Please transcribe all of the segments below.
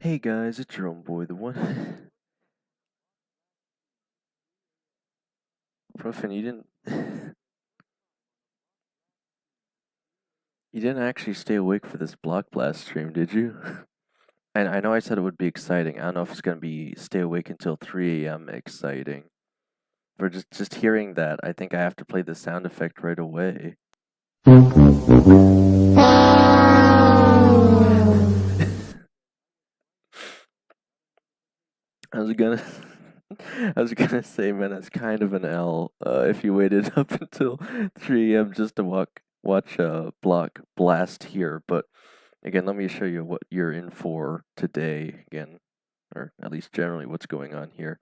Hey guys, it's your own boy, the one. Profin, you didn't. You didn't actually stay awake for this BlockBlast stream, did you? And I know I said it would be exciting. I don't know if it's gonna be stay awake until 3 a.m. exciting. For just hearing that, I think I have to play the sound effect right away. I was gonna, I was gonna say, man, that's kind of an L. If you waited up until 3 a.m. just to watch BlockBlast here, but again, let me show you what you're in for today. Again, or at least generally what's going on here.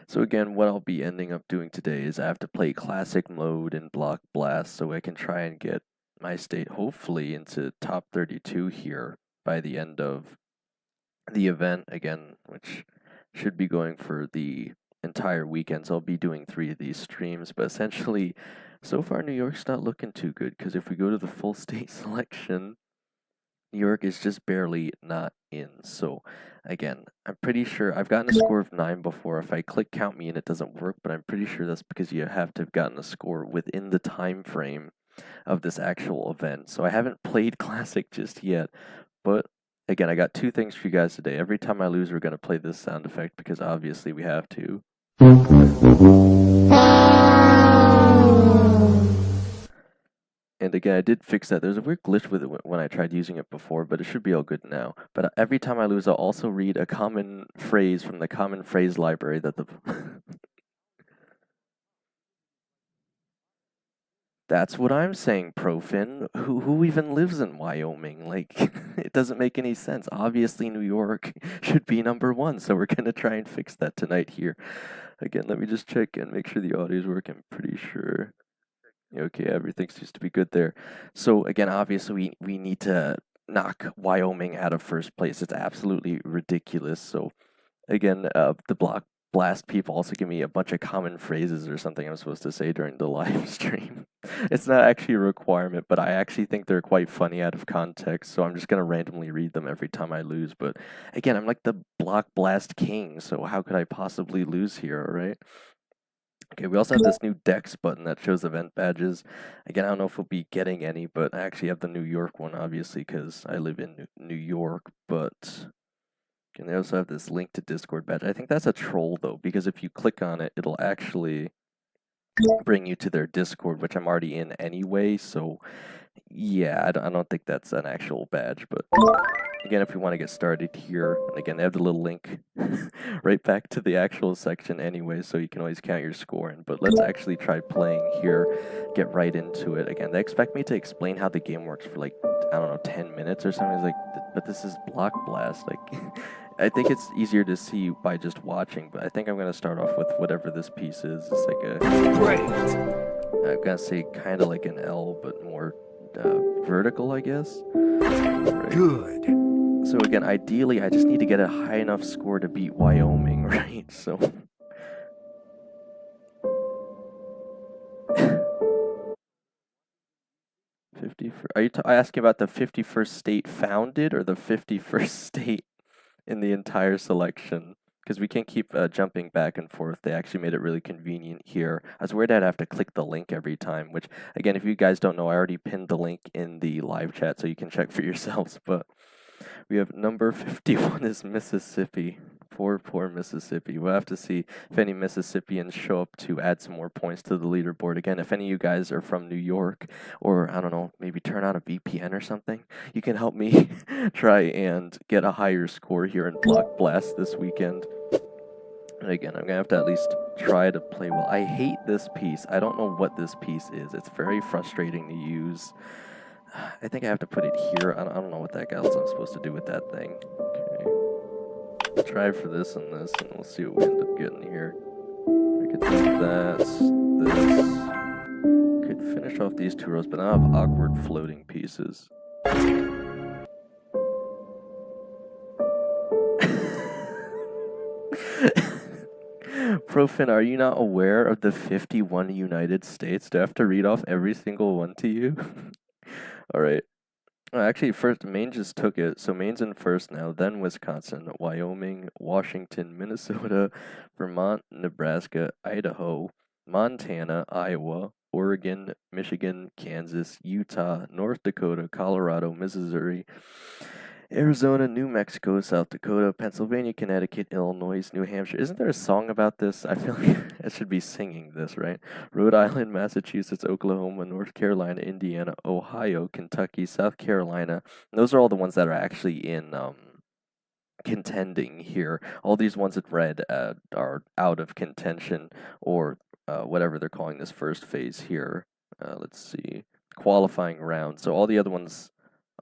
So again, what I'll be ending up doing today is I have to play classic mode in BlockBlast so I can try and get my state hopefully into top 32 here by the end of the event again, which should be going for the entire weekend. So I'll be doing 3 of these streams, but essentially so far New York's not looking too good because if we go to the full state selection, New York is just barely not in. So again, I'm pretty sure I've gotten a score of 9 before. If I click count me in, it doesn't work, but I'm pretty sure that's because you have to have gotten a score within the time frame of this actual event. So I haven't played Classic just yet, but again, I got 2 things for you guys today. Every time I lose, we're going to play this sound effect because obviously we have to. And again, I did fix that. There's a weird glitch with it when I tried using it before, but it should be all good now. But every time I lose, I'll also read a common phrase from the common phrase library that the... That's what I'm saying, Profin. Who even lives in Wyoming? Like, it doesn't make any sense. Obviously, New York should be number 1, so we're going to try and fix that tonight here. Again, let me just check and make sure the audio is working. I'm pretty sure. Okay, everything seems to be good there. So again, obviously we need to knock Wyoming out of first place. It's absolutely ridiculous. So again, the BlockBlast people also give me a bunch of common phrases or something I'm supposed to say during the live stream. It's not actually a requirement, but I actually think they're quite funny out of context. So I'm just gonna randomly read them every time I lose. But again, I'm like the BlockBlast king, so how could I possibly lose here, right? Okay, we also have this new Dex button that shows event badges. Again, I don't know if we'll be getting any, but I actually have the New York one, obviously, because I live in New York. But and they also have this link to Discord badge. I think that's a troll, though, because if you click on it, it'll actually bring you to their Discord, which I'm already in anyway. So, yeah, I don't think that's an actual badge, but... Again, if you want to get started here, and again, they have the little link right back to the actual section anyway, so you can always count your score in. But let's actually try playing here, get right into it. Again, they expect me to explain how the game works for like, I don't know, 10 minutes or something. It's like, but this is BlockBlast. Like, I think it's easier to see by just watching, but I think I'm going to start off with whatever this piece is. It's like a... Great! I'm going to say kind of like an L, but more vertical, I guess. Right. Good. So again, ideally, I just need to get a high enough score to beat Wyoming, right? So... 50. Are you asking about the 51st state founded or the 51st state in the entire selection? Because we can't keep jumping back and forth. They actually made it really convenient here. I was worried I'd have to click the link every time, which, again, if you guys don't know, I already pinned the link in the live chat, so you can check for yourselves. But we have number 51 is Mississippi. Poor Mississippi. We'll have to see if any Mississippians show up to add some more points to the leaderboard. Again, if any of you guys are from New York, or I don't know, maybe turn on a VPN or something, you can help me try and get a higher score here in BlockBlast this weekend. And again, I'm gonna have to at least try to play well. I hate this piece. I don't know what this piece is. It's very frustrating to use. I think I have to put it here. I don't know what the heck else I'm supposed to do with that thing. Okay. Try for this and this, and we'll see what we end up getting here. I could do that, this. Could finish off these 2 rows, but now I have awkward floating pieces. Profin, are you not aware of the 51 United States? Do I have to read off every single one to you? Alright. Actually, first Maine just took it, so Maine's in first now. Then Wisconsin, Wyoming, Washington, Minnesota, Vermont, Nebraska, Idaho, Montana, Iowa, Oregon, Michigan, Kansas, Utah, North Dakota, Colorado, Missouri, Arizona, New Mexico, South Dakota, Pennsylvania, Connecticut, Illinois, New Hampshire. Isn't there a song about this? I feel like I should be singing this, right? Rhode Island, Massachusetts, Oklahoma, North Carolina, Indiana, Ohio, Kentucky, South Carolina. And those are all the ones that are actually in contending here. All these ones in red are out of contention, or whatever they're calling this first phase here. Let's see, qualifying round. So all the other ones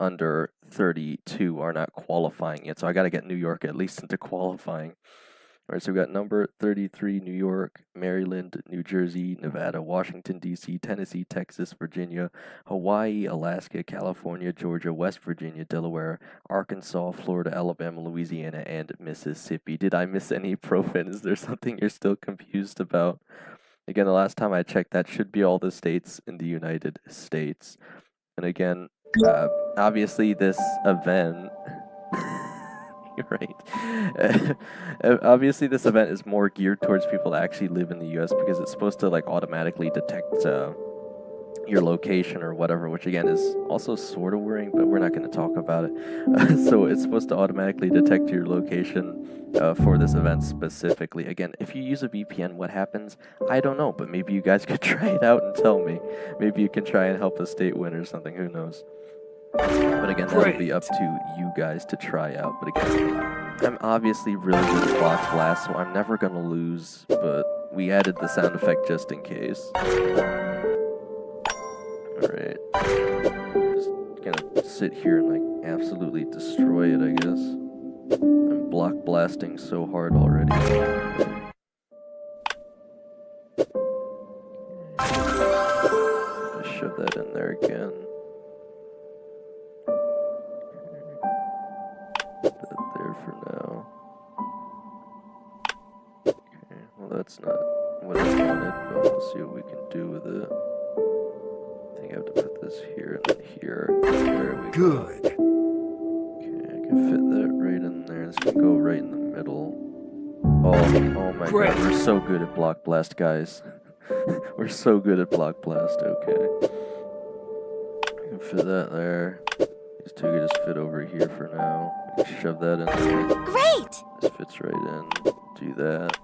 under 32 are not qualifying yet. So I got to get New York at least into qualifying. All right, so we got number 33, New York, Maryland, New Jersey, Nevada, Washington, D.C., Tennessee, Texas, Virginia, Hawaii, Alaska, California, Georgia, West Virginia, Delaware, Arkansas, Florida, Alabama, Louisiana, and Mississippi. Did I miss any profin? Is there something you're still confused about? Again, the last time I checked, that should be all the states in the United States. And again, obviously this event... You're right. Obviously, this event is more geared towards people that actually live in the U.S. because it's supposed to like automatically detect your location or whatever, which again is also sort of worrying, but we're not going to talk about it. So it's supposed to automatically detect your location for this event specifically. Again, if you use a VPN, what happens? I don't know, but maybe you guys could try it out and tell me. Maybe you can try and help a state win or something. Who knows? But again, that'll be up to you guys to try out. But again, I'm obviously really good at BlockBlast, so I'm never gonna lose, but we added the sound effect just in case. Alright. Just gonna sit here and like absolutely destroy it, I guess. I'm BlockBlasting so hard already. Just shove that in there again. There for now. Okay, well that's not what I wanted, but we'll see what we can do with it. I think I have to put this here and then here. There we go. Good. Okay, I can fit that right in there. This can go right in the middle. Oh my god, we're so good at BlockBlast, guys. We're so good at BlockBlast, okay. I can fit that there. These two can just fit over here for now. Shove that in there. Great! This fits right in. Do that.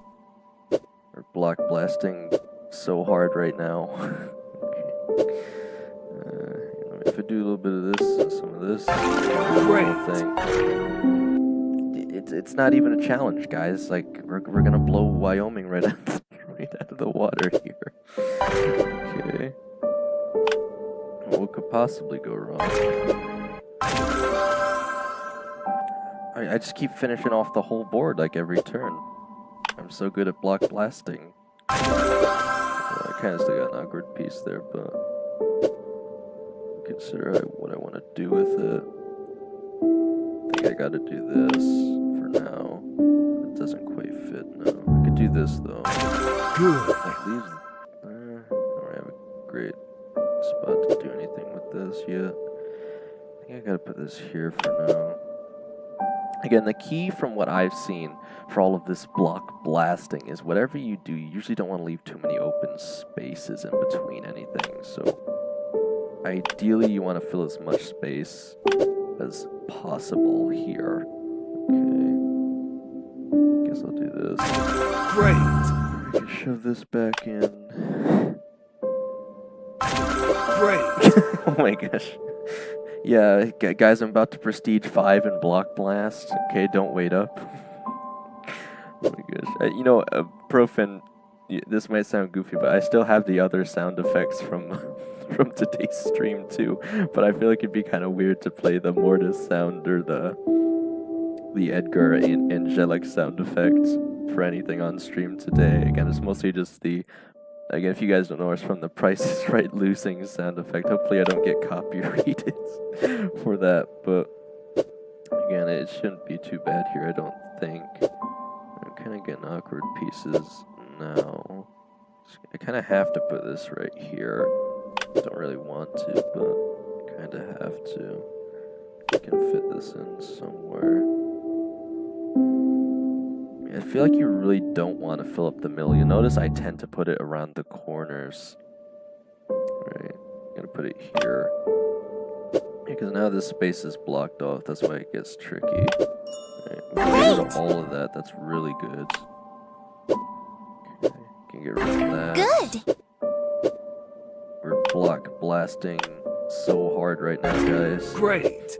We're BlockBlasting so hard right now. Okay. If I do a little bit of this and some of this, it's not even a challenge, guys. Like we're gonna blow Wyoming right out of the water here. Okay. What could possibly go wrong? I just keep finishing off the whole board like every turn. I'm so good at BlockBlasting. Well, I kind of still got an awkward piece there, but consider what I want to do with it. I think I gotta do this for now. It doesn't quite fit now. I could do this though. Good. That leaves. I don't have a great spot to do anything with this yet. I think I gotta put this here for now. Again, the key from what I've seen for all of this BlockBlasting is whatever you do, you usually don't want to leave too many open spaces in between anything. So ideally, you want to fill as much space as possible here. Okay. Guess I'll do this. Great. I can shove this back in. Great. Oh my gosh. Yeah, guys, I'm about to Prestige 5 in BlockBlast. Okay, don't wait up. Oh my gosh. You know, Profin, this might sound goofy, but I still have the other sound effects from from today's stream too. But I feel like it'd be kind of weird to play the Mortis sound or the Edgar and Angelic sound effects for anything on stream today. Again, it's mostly just the... Again, if you guys don't know, it's from the Price is Right losing sound effect. Hopefully I don't get copyrighted for that, but again, it shouldn't be too bad here, I don't think. I'm kind of getting awkward pieces now. I kind of have to put this right here. Don't really want to, but kind of have to. I can fit this in somewhere. I feel like you really don't want to fill up the middle. You notice I tend to put it around the corners. Right, I'm gonna put it here. Because now this space is blocked off, that's why it gets tricky. Right, we can get rid of all of that, that's really good. Okay, can get rid of that. Good. We're block blasting so hard right now, guys. Great.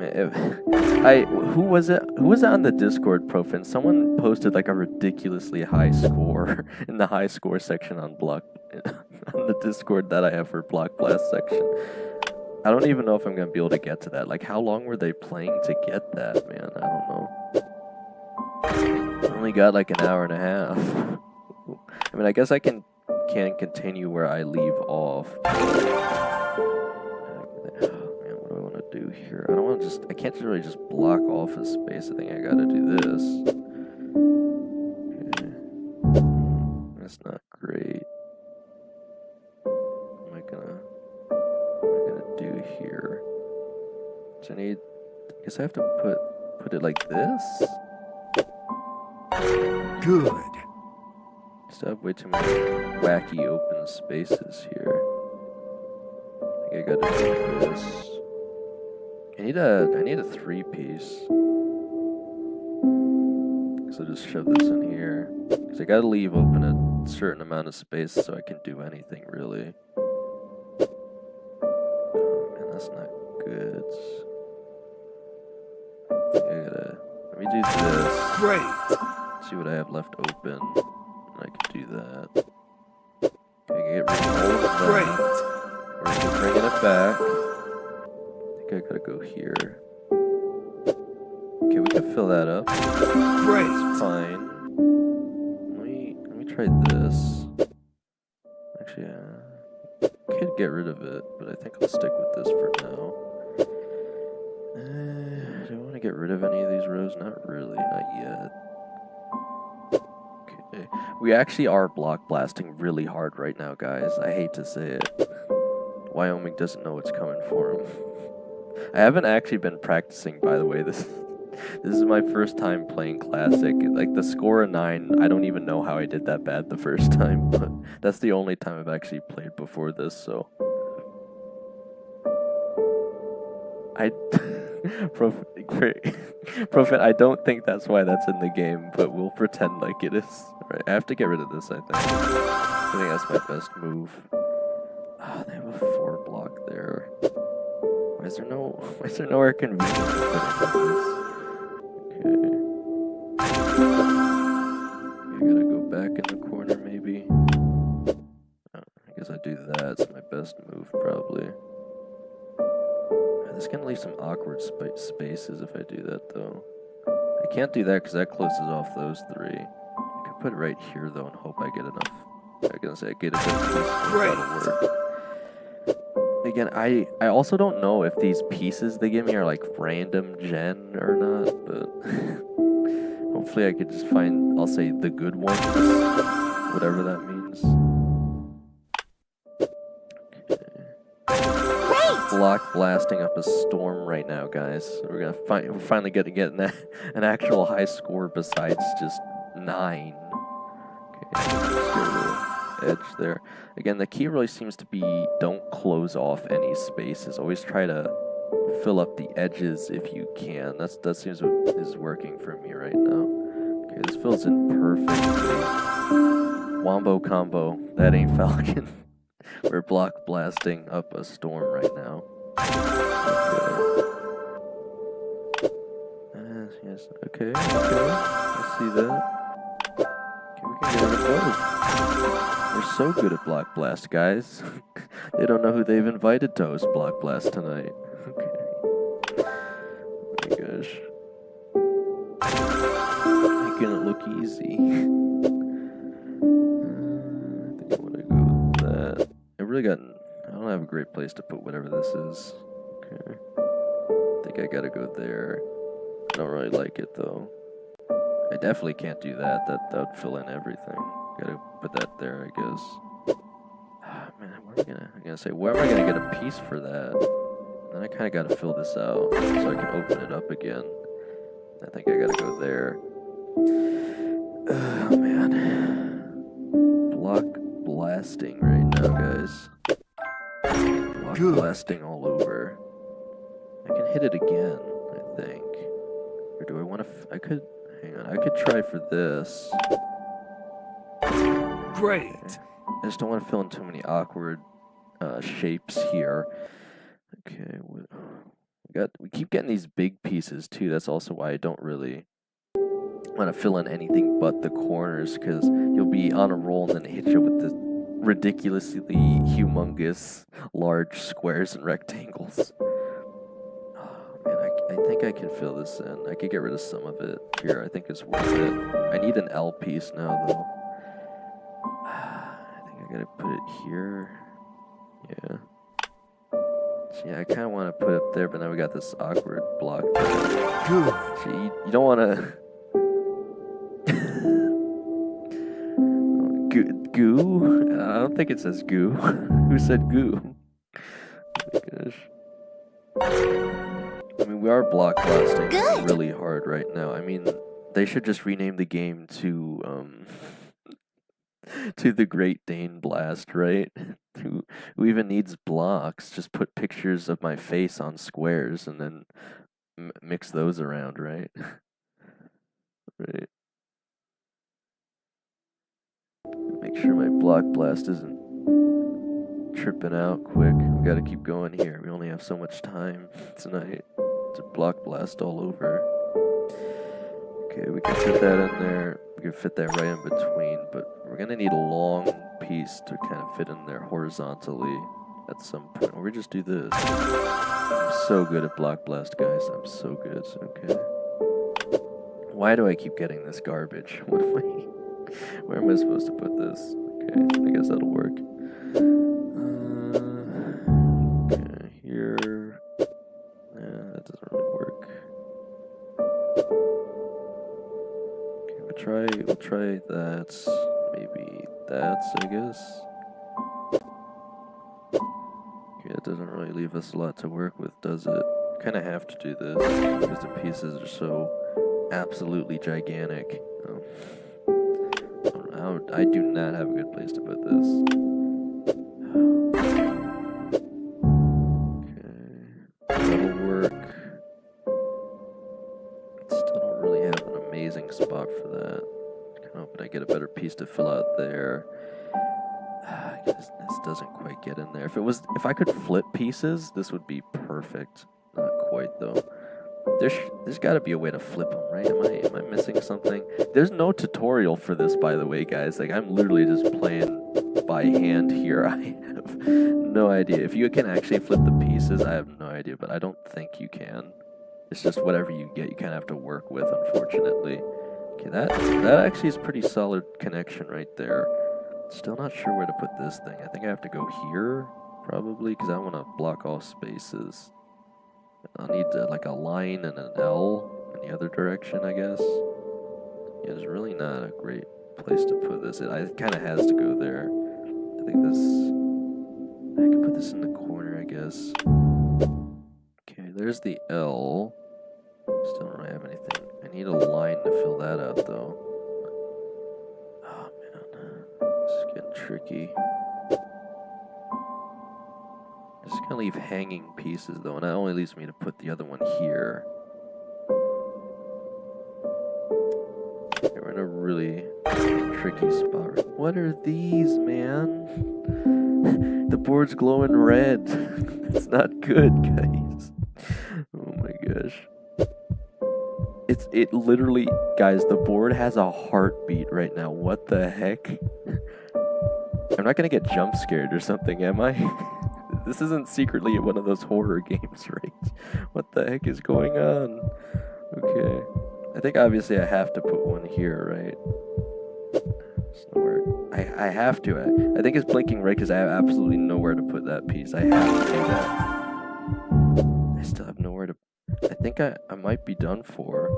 Who was it? Who was it on the Discord, Profin? Someone posted like a ridiculously high score in the high score section on on the Discord that I have for BlockBlast section. I don't even know if I'm gonna be able to get to that. Like, how long were they playing to get that, man? I don't know. I only got like an hour and a half. I mean, I guess I can continue where I leave off. Do here. I don't want to just, I can't really just block off a space. I think I gotta do this. Okay. That's not great. What am I gonna do here? So I need, I guess I have to put it like this? Good. Still have way too many wacky open spaces here. I think I gotta do this. I need a 3-piece. So just shove this in here. Because I gotta leave open a certain amount of space so I can do anything really. Oh man, that's not good. I think I gotta, let me do this. Great. See what I have left open. And I can do that. Okay, get rid of all of that. Great. We're just bringing it back. I gotta go here. Okay, we can fill that up. Great. It's fine. Let me try this. Actually, I could get rid of it, but I think I'll stick with this for now. Do I want to get rid of any of these rows? Not really, not yet. Okay, we actually are block blasting really hard right now, guys. I hate to say it. Wyoming doesn't know what's coming for him. I haven't actually been practicing, by the way. This is my first time playing Classic. Like, the score of 9, I don't even know how I did that bad the first time, but that's the only time I've actually played before this, so. Profit, I don't think that's why that's in the game, but we'll pretend like it is. Right, I have to get rid of this, I think. I think that's my best move. Ah, they have a 4 block there. Why is there nowhere convenient to put this? Okay. I gotta go back in the corner, maybe. Oh, I guess I do that. It's my best move, probably. This is gonna leave some awkward spaces if I do that, though. I can't do that because that closes off those 3. I could put it right here, though, and hope I get enough. I'm gonna say I get a good place. That'll work. Again, I also don't know if these pieces they give me are like random gen or not, but hopefully I could just find, I'll say, the good ones, whatever that means. Okay. Block blasting up a storm right now, guys. We're finally get an actual high score besides just 9. Okay. Edge there. Again, the key really seems to be don't close off any spaces. Always try to fill up the edges if you can. That seems what is working for me right now. Okay, this fills in perfectly. Wombo combo. That ain't Falcon. We're block blasting up a storm right now. Okay. Yes. Okay. I see that. Okay, we can get rid of both. We're so good at BlockBlast, guys. They don't know who they've invited to host BlockBlast tonight. Okay. Oh my gosh. Making it look easy. I think I want to go with that. I don't have a great place to put whatever this is. Okay. I think I gotta go there. I don't really like it, though. I definitely can't do that. That would fill in everything. Gotta put that there, I guess. Ah, man, where am I gonna get a piece for that? then I kind of got to fill this out so I can open it up again. I think I got to go there. Oh, man. Block blasting right now, guys. Block blasting all over. I can hit it again, I think. Or do I want to... I could... Hang on. I could try for this. Great. Okay. I just don't want to fill in too many awkward shapes here. Okay. We keep getting these big pieces, too. That's also why I don't really want to fill in anything but the corners, because you'll be on a roll and then hit you with the ridiculously humongous large squares and rectangles. Oh man, I think I can fill this in. I could get rid of some of it here. I think it's worth it. I need an L piece now though. I think I gotta put it here. Yeah. So yeah, I kind of want to put it there, but now we got this awkward block there. Good. So you don't want to... Goo? I don't think it says goo. Who said goo? Oh my gosh. I mean, we are block blasting really hard right now. I mean, they should just rename the game to the Great Dane Blast, right? Who even needs blocks? Just put pictures of my face on squares and then mix those around, right? Right. Make sure my BlockBlast isn't tripping out quick. We gotta keep going here. We only have so much time tonight to BlockBlast all over. Okay, we can fit that in there. We can fit that right in between, but we're gonna need a long piece to kind of fit in there horizontally at some point. Or we just do this. I'm so good at BlockBlast, guys. I'm so good. Okay. Why do I keep getting this garbage? Where am I supposed to put this? Okay, I guess that'll work. Okay, here. Yeah, that doesn't really work. Okay, we'll try that. Maybe that's, I guess. Okay, it doesn't really leave us a lot to work with, does it? Kind of have to do this because the pieces are so absolutely gigantic. I do not have a good place to put this. Okay, that'll work. Still don't really have an amazing spot for that. Kind of hoping I get a better piece to fill out there. This doesn't quite get in there. If I could flip pieces, this would be perfect. Not quite though. There's got to be a way to flip them, right? Am I missing something? There's no tutorial for this, by the way, guys. Like, I'm literally just playing by hand here. I have no idea. If you can actually flip the pieces, I have no idea, but I don't think you can. It's just whatever you get, you kind of have to work with, unfortunately. Okay, that actually is pretty solid connection right there. Still not sure where to put this thing. I think I have to go here, probably, because I want to block all spaces. I'll need like a line and an L in the other direction, I guess. Yeah, there's really not a great place to put this. It kind of has to go there. I think I can put this in the corner, I guess. Okay, there's the L. Still don't really have anything. I need a line to fill that out, though. Oh, man. This is getting tricky. Just gonna leave hanging pieces though, and that only leaves me to put the other one here. Okay, we're in a really tricky spot. What are these, man? The board's glowing red. It's not good, guys. Oh my gosh. It literally, guys, the board has a heartbeat right now. What the heck? I'm not gonna get jump scared or something, am I? This isn't secretly one of those horror games, right? What the heck is going on? Okay. I think obviously I have to put one here, right? There's nowhere. I have to. I think it's blinking red because I have absolutely nowhere to put that piece. I have to do that. I still have nowhere to... I think I might be done for.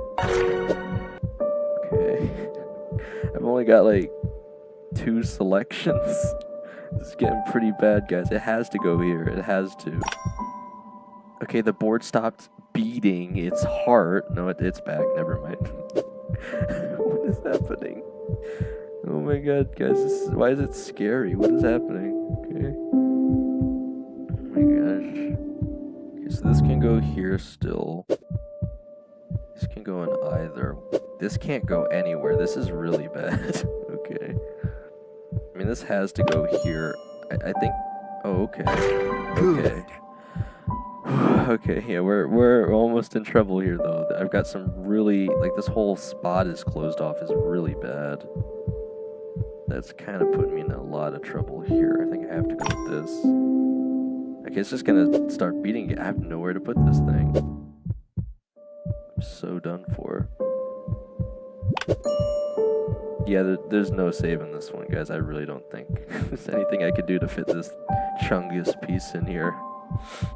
Okay. I've only got like 2 selections. This is getting pretty bad, guys. It has to go here. It has to. Okay, the board stopped beating its heart. No, it's back. Never mind. What is happening? Oh my god, guys, why is it scary? What is happening? Okay. Oh my gosh. Okay, so this can go here still. This can go in either. This can't go anywhere. This is really bad. Okay. I mean, this has to go here. I think. Oh, okay. Okay. Okay, yeah, we're almost in trouble here though. I've got some really, like, this whole spot is closed off is really bad. That's kind of putting me in a lot of trouble here. I think I have to go with this. Okay, it's just gonna start beating it. I have nowhere to put this thing. I'm so done for. Yeah, there's no saving this one, guys. I really don't think there's anything I could do to fit this chungus piece in here.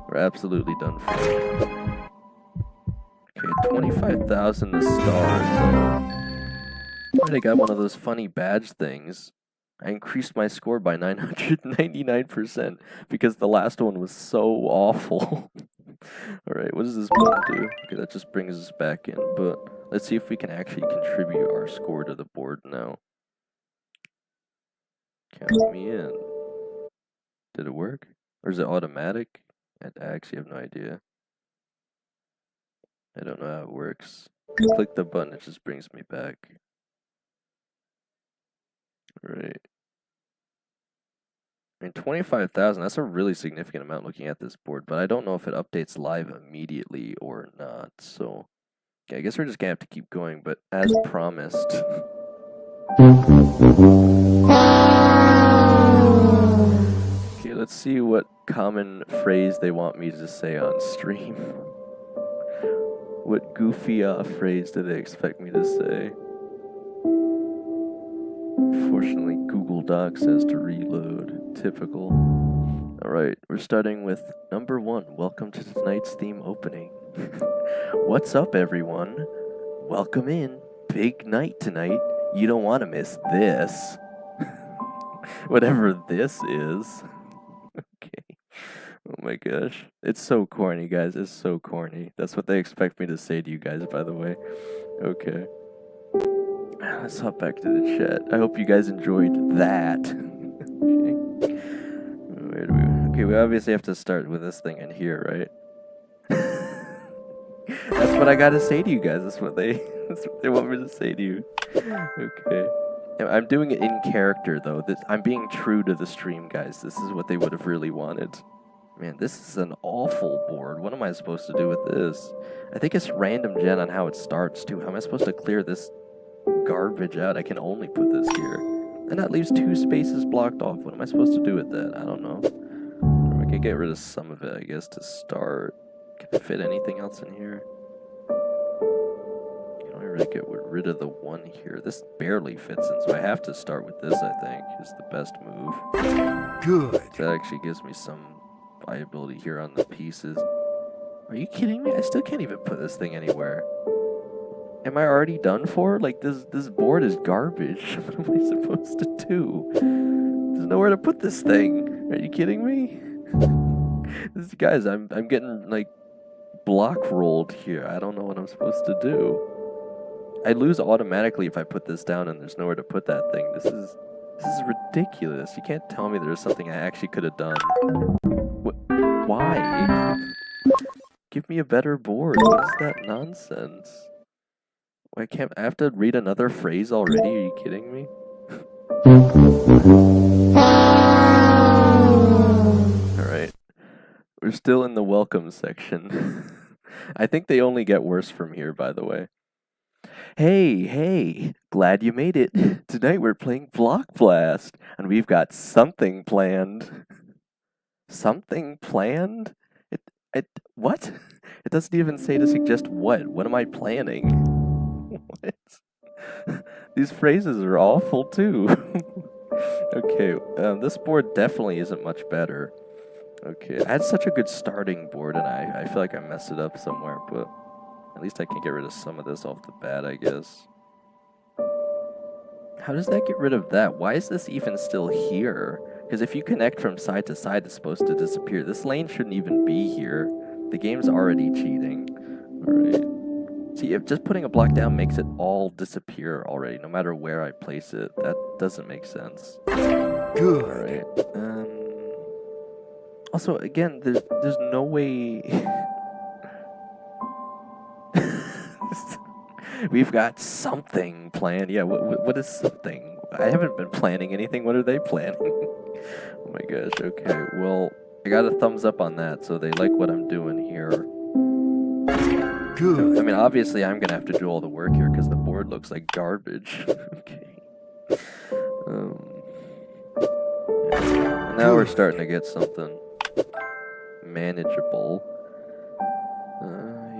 We're absolutely done for. Okay, 25,000 to start, so I already got one of those funny badge things. I increased my score by 999% because the last one was so awful. Alright, what does this button do? Okay, that just brings us back in, but let's see if we can actually contribute our score to the board now. Count me in. Did it work? Or is it automatic? I actually have no idea. I don't know how it works. Click the button, it just brings me back. Right. I mean, 25,000, that's a really significant amount looking at this board, but I don't know if it updates live immediately or not, so yeah, I guess we're just gonna have to keep going, but as promised. Okay, let's see what common phrase they want me to say on stream. What goofy phrase do they expect me to say? Fortunately, Google Docs has to reload. Typical. Alright, we're starting with number 1. Welcome to tonight's theme opening. What's up, everyone? Welcome in. Big night tonight. You don't want to miss this. Whatever this is. Okay. Oh my gosh. It's so corny, guys. It's so corny. That's what they expect me to say to you guys, by the way. Okay. Let's hop back to the chat. I hope you guys enjoyed that. Okay. Where do we? Okay, we obviously have to start with this thing in here, right? That's what I gotta say to you guys. That's what they want me to say to you. Okay. I'm doing it in character, though. I'm being true to the stream, guys. This is what they would have really wanted. Man, this is an awful board. What am I supposed to do with this? I think it's random gen on how it starts, too. How am I supposed to clear this garbage out? I can only put this here. And that leaves 2 spaces blocked off. What am I supposed to do with that? I don't know. Or we could get rid of some of it, I guess, to start. Can I fit anything else in here? You know, I really get rid of the 1 here. This barely fits in, so I have to start with this, I think, is the best move. Good. That actually gives me some viability here on the pieces. Are you kidding me? I still can't even put this thing anywhere. Am I already done for? Like, this board is garbage. What am I supposed to do? There's nowhere to put this thing. Are you kidding me? Guys, I'm getting, like, block rolled here. I don't know what I'm supposed to do. I lose automatically if I put this down and there's nowhere to put that thing. This is ridiculous. You can't tell me there's something I actually could have done. Why? Give me a better board. What is that nonsense? I have to read another phrase already? Are you kidding me? Alright. We're still in the welcome section. I think they only get worse from here, by the way. Hey, glad you made it. Tonight we're playing BlockBlast, and we've got something planned. Something planned? What? It doesn't even say to suggest what. What am I planning? What? These phrases are awful, too. Okay, this board definitely isn't much better. Okay, I had such a good starting board, and I feel like I messed it up somewhere, but at least I can get rid of some of this off the bat, I guess. How does that get rid of that? Why is this even still here? Because if you connect from side to side, it's supposed to disappear. This lane shouldn't even be here. The game's already cheating. Alright. See, if just putting a block down makes it all disappear already, no matter where I place it. That doesn't make sense. Good. Alright. Also, again, there's no way... We've got something planned. Yeah, what is something? I haven't been planning anything. What are they planning? Oh my gosh, okay. Well, I got a thumbs up on that, so they like what I'm doing here. Good. I mean, obviously, I'm gonna have to do all the work here because the board looks like garbage. Okay. Yeah. Now we're starting to get something manageable.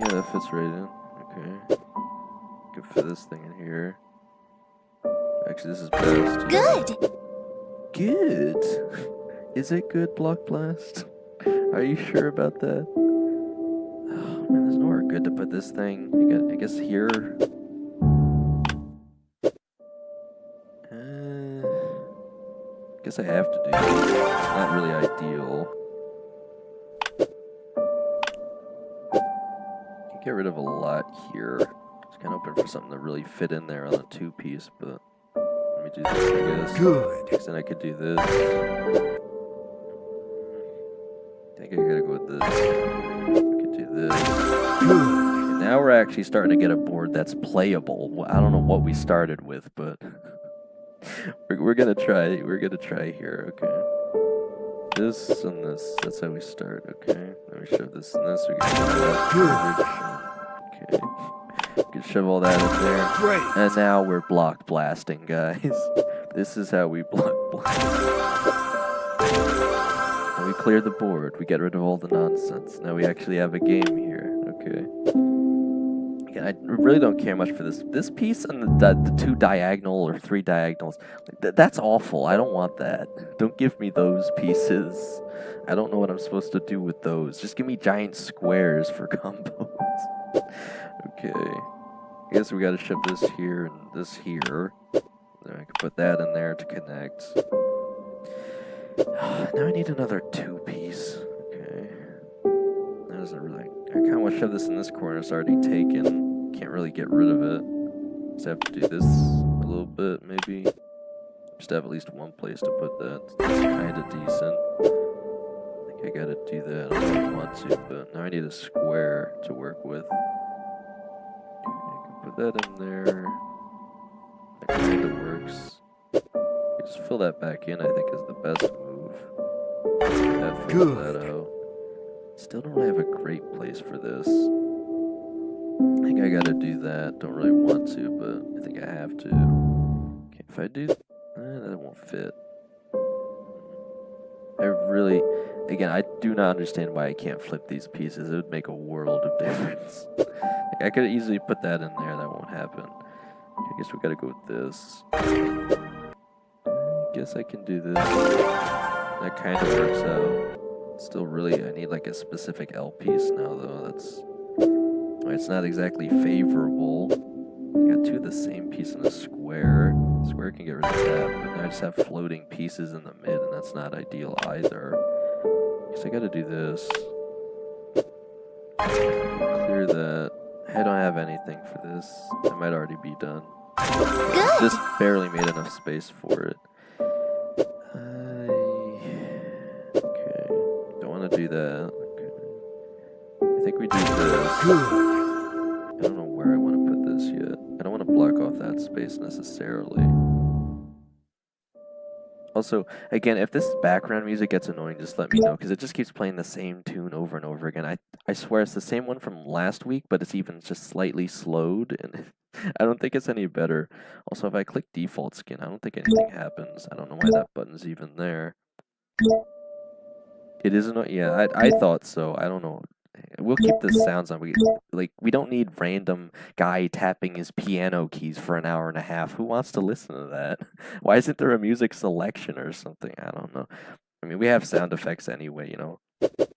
Yeah, that fits right in. Okay. Can fit this thing in here. Actually, this is best. Good. Good. Is it good, BlockBlast? Are you sure about that? Oh man, there's nowhere good to put this thing. I guess here. Guess I have to do this. It's not really ideal. Can get rid of a lot here. Just kind of hoping for something to really fit in there on a two-piece, but let me do this, I guess. Good. Because then I could do this. I think I gotta go with this. I could do this. Good. And now we're actually starting to get a board that's playable. Well, I don't know what we started with, but we're gonna try. We're gonna try here. Okay. This and this. That's how we start. Okay. Then we shove this and this. We can shove all that garbage. Okay. We can shove all that in there. Great. And now we're block blasting, guys. This is how we block blast. And we clear the board. We get rid of all the nonsense. Now we actually have a game here. Okay. Again, I really don't care much for this piece and the two diagonal or three diagonals. That's awful. I don't want that. Don't give me those pieces. I don't know what I'm supposed to do with those. Just give me giant squares for combos. Okay. I guess we gotta shove this here and this here. Then I can put that in there to connect. Now I need another two-piece. Okay. That doesn't really... I kind of want to shove this in this corner. It's already taken. Can't really get rid of it. Just have to do this a little bit, maybe. Just have at least one place to put that. That's kind of decent. I think I gotta do that. I don't really want to, but now I need a square to work with. Put that in there. That kind of works. Just fill that back in, I think, is the best move. That fills that out. Still don't really have a great place for this. I think I gotta do that. Don't really want to, but I think I have to. Okay, if I do... that won't fit. I really... Again, I do not understand why I can't flip these pieces. It would make a world of difference. Like, I could easily put that in there. That won't happen. I guess we gotta go with this. I guess I can do this. That kind of works out. Still really, I need like a specific L piece now though. That's... It's not exactly favorable. I got two of the same piece in a square. Square can get rid of that, but now I just have floating pieces in the mid, and that's not ideal either. Guess I gotta do this. Clear that. I don't have anything for this. I might already be done. Good. Just barely made enough space for it. Okay. Don't want to do that. Okay. I think we do this. Good. I don't know where I want to put this yet. I don't want to block off that space necessarily. Also, again, if this background music gets annoying, just let me know, because it just keeps playing the same tune over and over again. I swear it's the same one from last week, but it's even just slightly slowed, and I don't think it's any better. Also, if I click default skin, I don't think anything happens. I don't know why that button's even there. It isn't, yeah, I thought so. I don't know. We'll keep the sounds on. We don't need random guy tapping his piano keys for an hour and a half. Who wants to listen to that? Why isn't there a music selection or something? I don't know. I mean, we have sound effects anyway, you know.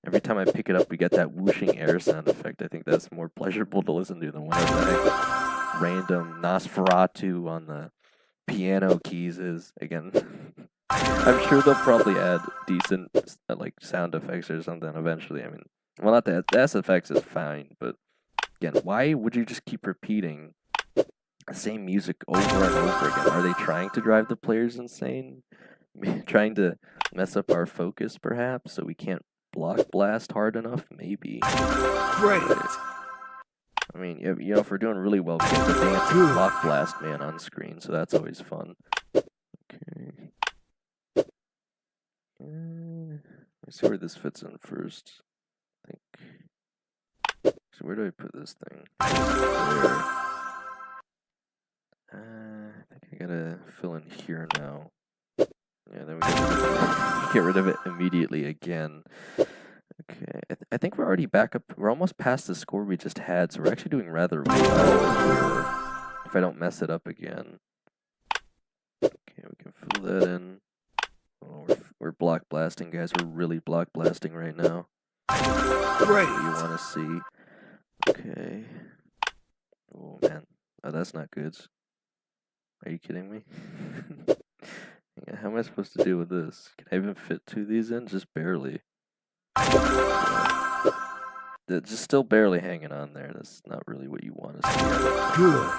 Every time I pick it up, we get that whooshing air sound effect. I think that's more pleasurable to listen to than whatever the heck random Nosferatu on the piano keys is. Again, I'm sure they'll probably add decent like sound effects or something eventually. I mean, Well, not that. The SFX is fine, but again, why would you just keep repeating the same music over and over again? Are they trying to drive the players insane? Trying to mess up our focus, perhaps, so we can't block blast hard enough? Maybe. Great. I mean, if we're doing really well, we get the dancing block blast man on screen, so that's always fun. Okay. Let's see where this fits in first. I think. So where do I put this thing? There. I think I gotta fill in here now. Yeah, then we get rid of it immediately again. Okay, I think we're already back up. We're almost past the score we just had, so we're actually doing rather well here. If I don't mess it up again. Okay, we can fill that in. Oh, we're block blasting, guys. We're really block blasting right now. Great. What you want to see? Okay. Oh man, oh that's not good. Are you kidding me? Yeah, how am I supposed to deal with this? Can I even fit two of these in? Just barely. Just still barely hanging on there. That's not really what you want to see. Good.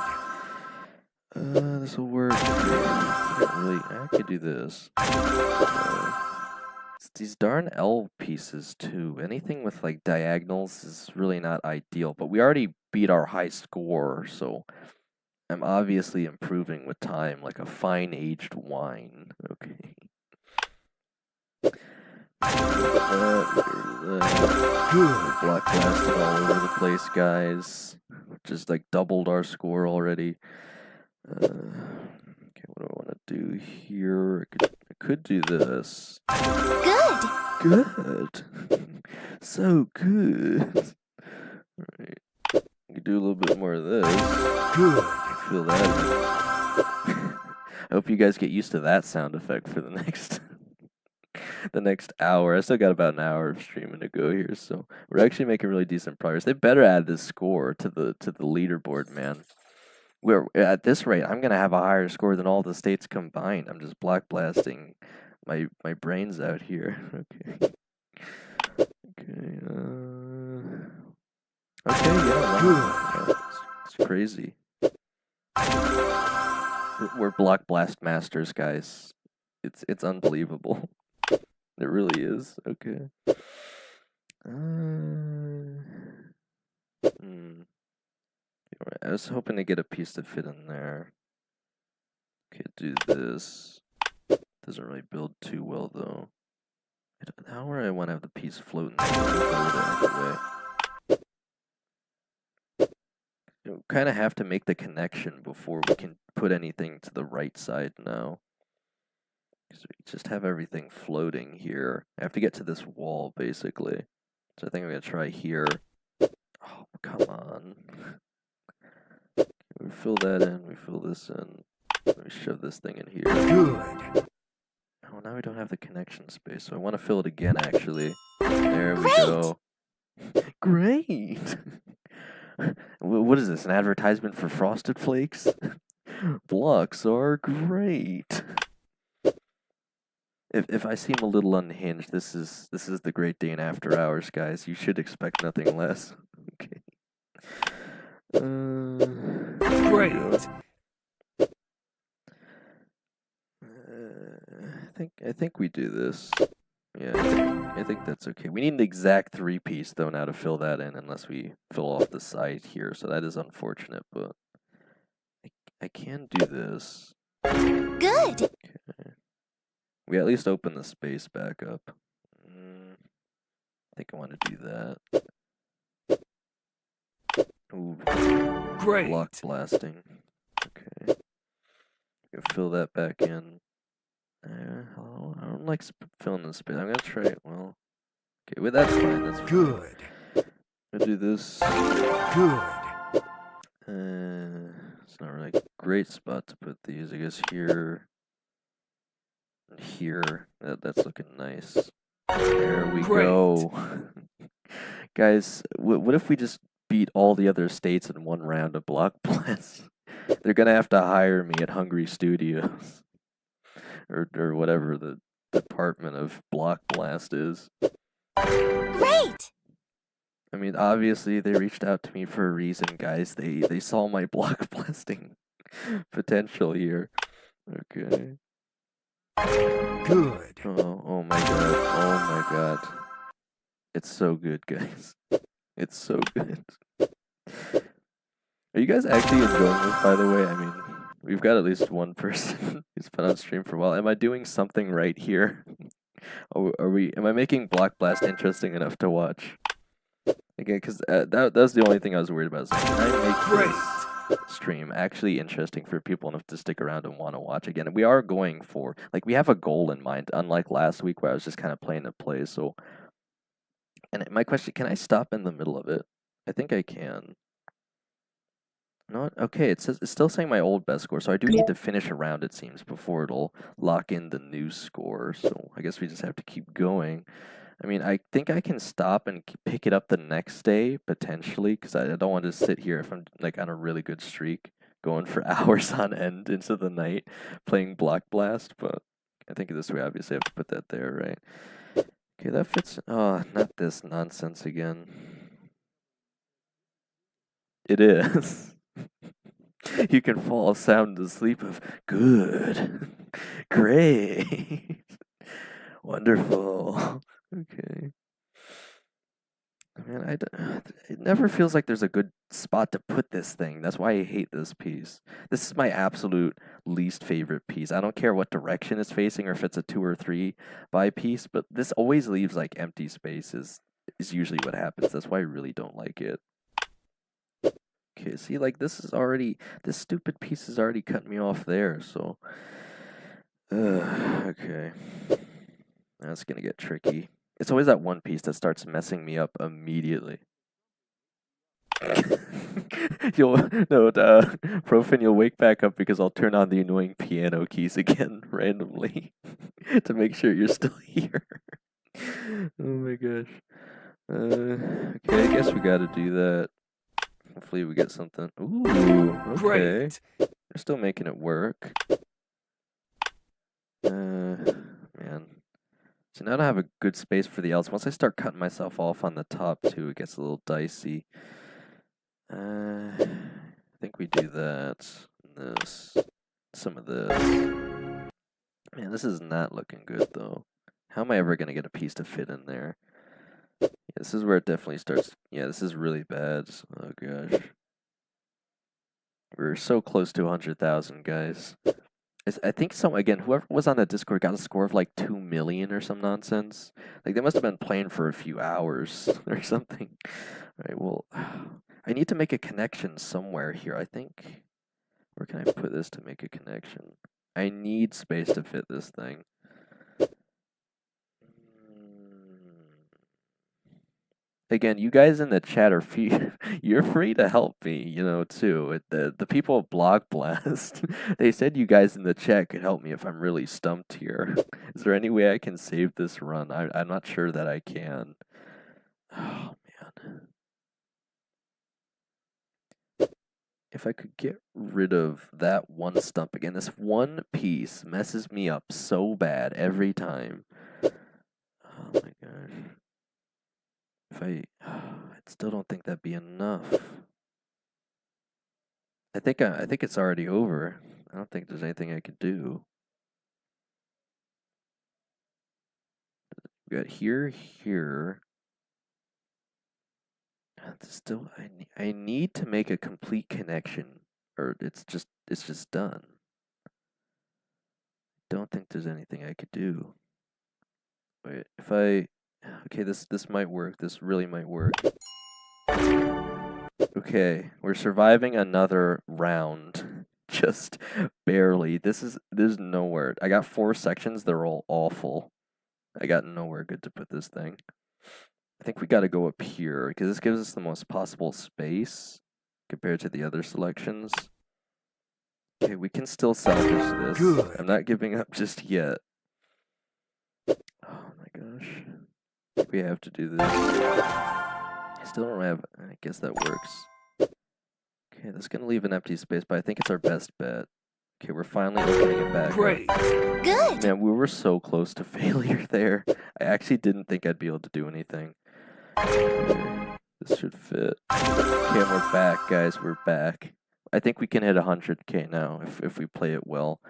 This will work. I could do this. It's these darn L pieces too. Anything with like diagonals is really not ideal. But we already beat our high score, so I'm obviously improving with time, like a fine aged wine. Okay. Good. Block blasting all over the place, guys. Just like doubled our score already. Okay, what do I want to do here? I could do this. Good. Good. So good. Alright. We could do a little bit more of this. Good. Feel that. I hope you guys get used to that sound effect for the next the next hour. I still got about an hour of streaming to go here, so we're actually making really decent progress. They better add this score to the leaderboard, man. We're at this rate, I'm gonna have a higher score than all the states combined. I'm just block blasting my brains out here. Okay. Okay. Okay. Yeah. Wow. Yeah, it's crazy. We're block blast masters, guys. It's unbelievable. It really is. Okay. I was hoping to get a piece to fit in there. Okay, do this. Doesn't really build too well though. How would I want to have the piece floating anyway? You kind of have to make the connection before we can put anything to the right side now. So we just have everything floating here. I have to get to this wall basically. So I think I'm gonna try here. Oh, come on. We fill that in, we fill this in. Let me shove this thing in here. Good. Oh, now we don't have the connection space, so I want to fill it again actually. There we go. Great! What is this, an advertisement for Frosted Flakes? Blocks are great. If I seem a little unhinged, this is the Great Dane After Hours, guys. You should expect nothing less. Okay. Great. I think we do this. Yeah, I think that's okay. We need an exact 3-piece though now to fill that in, unless we fill off the side here. So that is unfortunate, but I can do this. Good. Okay. We at least open the space back up. I think I want to do that. Ooh, Great. block blasting. Okay. Fill that back in. I don't like filling the space. I'm gonna try it. Well, okay, well, that's fine. That's fine. Good. I'll do this. Good. It's not really a great spot to put these. I guess here. And here. That's looking nice. There we go. Guys, what if we just beat all the other states in one round of block blast? They're gonna have to hire me at Hungry Studios. Or whatever the department of Block Blast is. Great! I mean, obviously they reached out to me for a reason, guys. They saw my block blasting potential here. Okay. Good. Oh my god. Oh my god. It's so good, guys. It's so good. Are you guys actually enjoying this, by the way? I mean, we've got at least one person who's been on stream for a while. Am I doing something right here? Am I making BlockBlast interesting enough to watch? Again, because that's the only thing I was worried about. So can I make Great. this stream actually interesting for people enough to stick around and want to watch again? And we are going for, like, we have a goal in mind, unlike last week where I was just kind of playing to play. So, and my question, can I stop in the middle of it? I think I can. Not okay. It says it's still saying my old best score, so I do need to finish a round, it seems, before it'll lock in the new score. So I guess we just have to keep going. I mean, I think I can stop and pick it up the next day potentially, because I don't want to sit here if I'm like on a really good streak, going for hours on end into the night playing BlockBlast. But I think this way, obviously, I have to put that there, right? Okay, that fits. Oh, not this nonsense again. It is. You can fall sound asleep of good, great, wonderful. Okay. Man, it never feels like there's a good spot to put this thing. That's why I hate this piece. This is my absolute least favorite piece. I don't care what direction it's facing or if it's a 2 or 3 by piece, but this always leaves like empty spaces is usually what happens. That's why I really don't like it. Okay, see, like this stupid piece is already cutting me off there, so. Okay. That's gonna get tricky. It's always that one piece that starts messing me up immediately. Profin, you'll wake back up because I'll turn on the annoying piano keys again randomly to make sure you're still here. Oh my gosh. Okay, I guess we gotta do that. Hopefully we get something. Ooh, okay. Great. We're still making it work. Man. So now I don't have a good space for the else. Once I start cutting myself off on the top too, it gets a little dicey. I think we do that. This. Some of this. Man, this is not looking good though. How am I ever gonna get a piece to fit in there? Yeah, this is where it definitely starts. Yeah, this is really bad. Oh gosh. We're so close to 100,000, guys. I think again, whoever was on that Discord got a score of like 2 million or some nonsense. Like they must have been playing for a few hours or something. All right, well, I need to make a connection somewhere here. I think, where can I put this to make a connection? I need space to fit this thing. Again, you guys in the chat are you're free to help me, too. The people of BlockBlast, they said you guys in the chat could help me if I'm really stumped here. Is there any way I can save this run? I'm not sure that I can. Oh, man. If I could get rid of that one stump again, this one piece messes me up so bad every time. Oh my gosh. I still don't think that'd be enough. I think it's already over. I don't think there's anything I could do. We got here. Still, I need to make a complete connection, or it's just done. Don't think there's anything I could do. Wait, okay, this might work. This really might work. Okay, we're surviving another round. Just barely. There's nowhere. I got 4 sections. They're all awful. I got nowhere good to put this thing. I think we got to go up here because this gives us the most possible space compared to the other selections. Okay, we can still salvage this. Good. I'm not giving up just yet. Oh my gosh. We have to do this. I still don't have... I guess that works. Okay, that's going to leave an empty space, but I think it's our best bet. Okay, we're finally opening it back. Great. Good. Man, we were so close to failure there. I actually didn't think I'd be able to do anything. Okay. This should fit. Okay, and we're back, guys. We're back. I think we can hit 100K now if we play it well.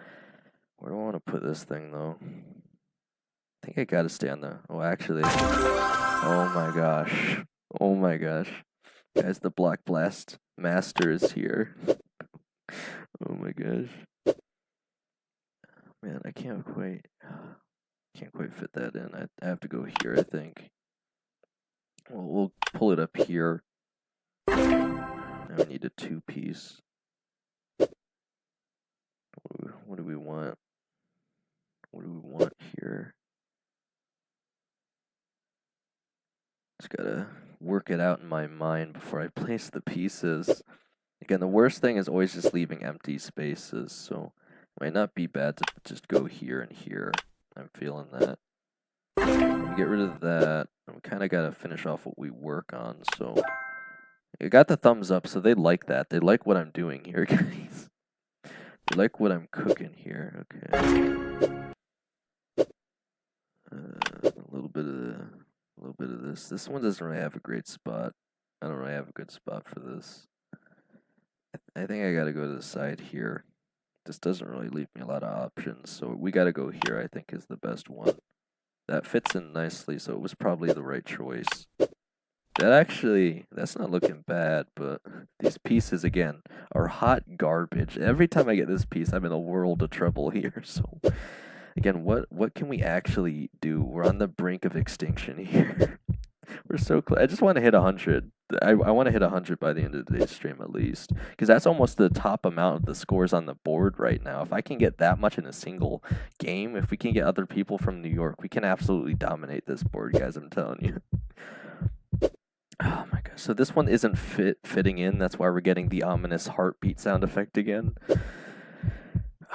Where do I want to put this thing, though? I think I gotta stay on the... Oh, actually... Oh my gosh. Oh my gosh. Guys, the BlockBlast master is here. Oh my gosh. Man, I can't quite fit that in. I have to go here, I think. Well, we'll pull it up here. Now we need a two-piece. What do we want? What do we want here? Just gotta work it out in my mind before I place the pieces. Again, the worst thing is always just leaving empty spaces, so it might not be bad to just go here and here. I'm feeling that. Get rid of that. We kind of gotta finish off what we work on, so... I got the thumbs up, so they like that. They like what I'm doing here, guys. They like what I'm cooking here. Okay. A little bit of this. This one doesn't really have a great spot. I don't really have a good spot for this. I think I gotta go to the side here. This doesn't really leave me a lot of options, so we gotta go here, I think, is the best one. That fits in nicely, so it was probably the right choice. That's not looking bad, but these pieces, again, are hot garbage. Every time I get this piece, I'm in a world of trouble here, so... Again, what can we actually do? We're on the brink of extinction here. We're so close. I just want to hit 100. I want to hit 100 by the end of today's stream at least. Because that's almost the top amount of the scores on the board right now. If I can get that much in a single game, if we can get other people from New York, we can absolutely dominate this board, guys, I'm telling you. Oh my gosh. So this one isn't fitting in. That's why we're getting the ominous heartbeat sound effect again.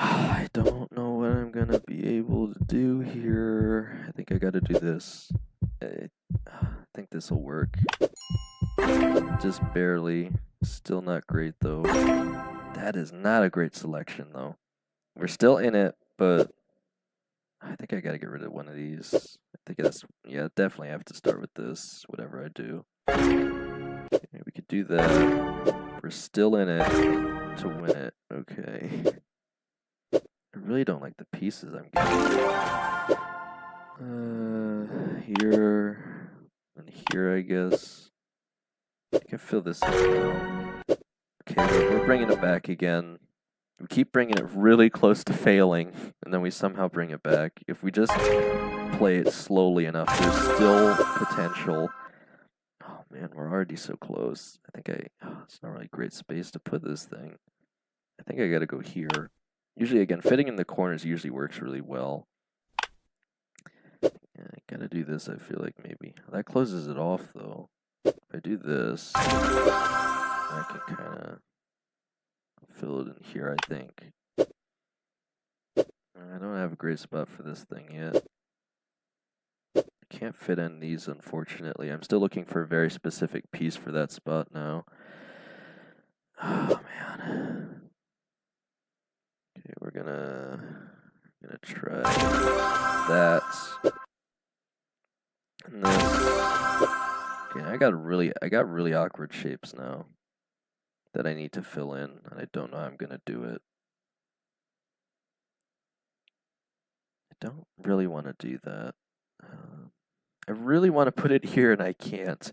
I don't know what I'm gonna be able to do here. I think I gotta do this. I think this will work. Just barely. Still not great though. That is not a great selection though. We're still in it, but I think I gotta get rid of one of these. I think that's, yeah, definitely have to start with this, whatever I do. Okay, we could do that. We're still in it to win it. Okay. I really don't like the pieces I'm getting. Here and here, I guess. I can fill this in now. Okay, we're bringing it back again. We keep bringing it really close to failing, and then we somehow bring it back. If we just play it slowly enough, there's still potential. Oh man, we're already so close. I think it's not really great space to put this thing. I think I gotta go here. Usually, again, fitting in the corners usually works really well. Yeah, I gotta do this, I feel like, maybe. That closes it off, though. If I do this, I can kind of fill it in here, I think. I don't have a great spot for this thing yet. I can't fit in these, unfortunately. I'm still looking for a very specific piece for that spot now. Oh, man. Okay, we're gonna try that. And this. Okay, I got really awkward shapes now that I need to fill in, and I don't know how I'm gonna do it. I don't really want to do that. I really want to put it here, and I can't.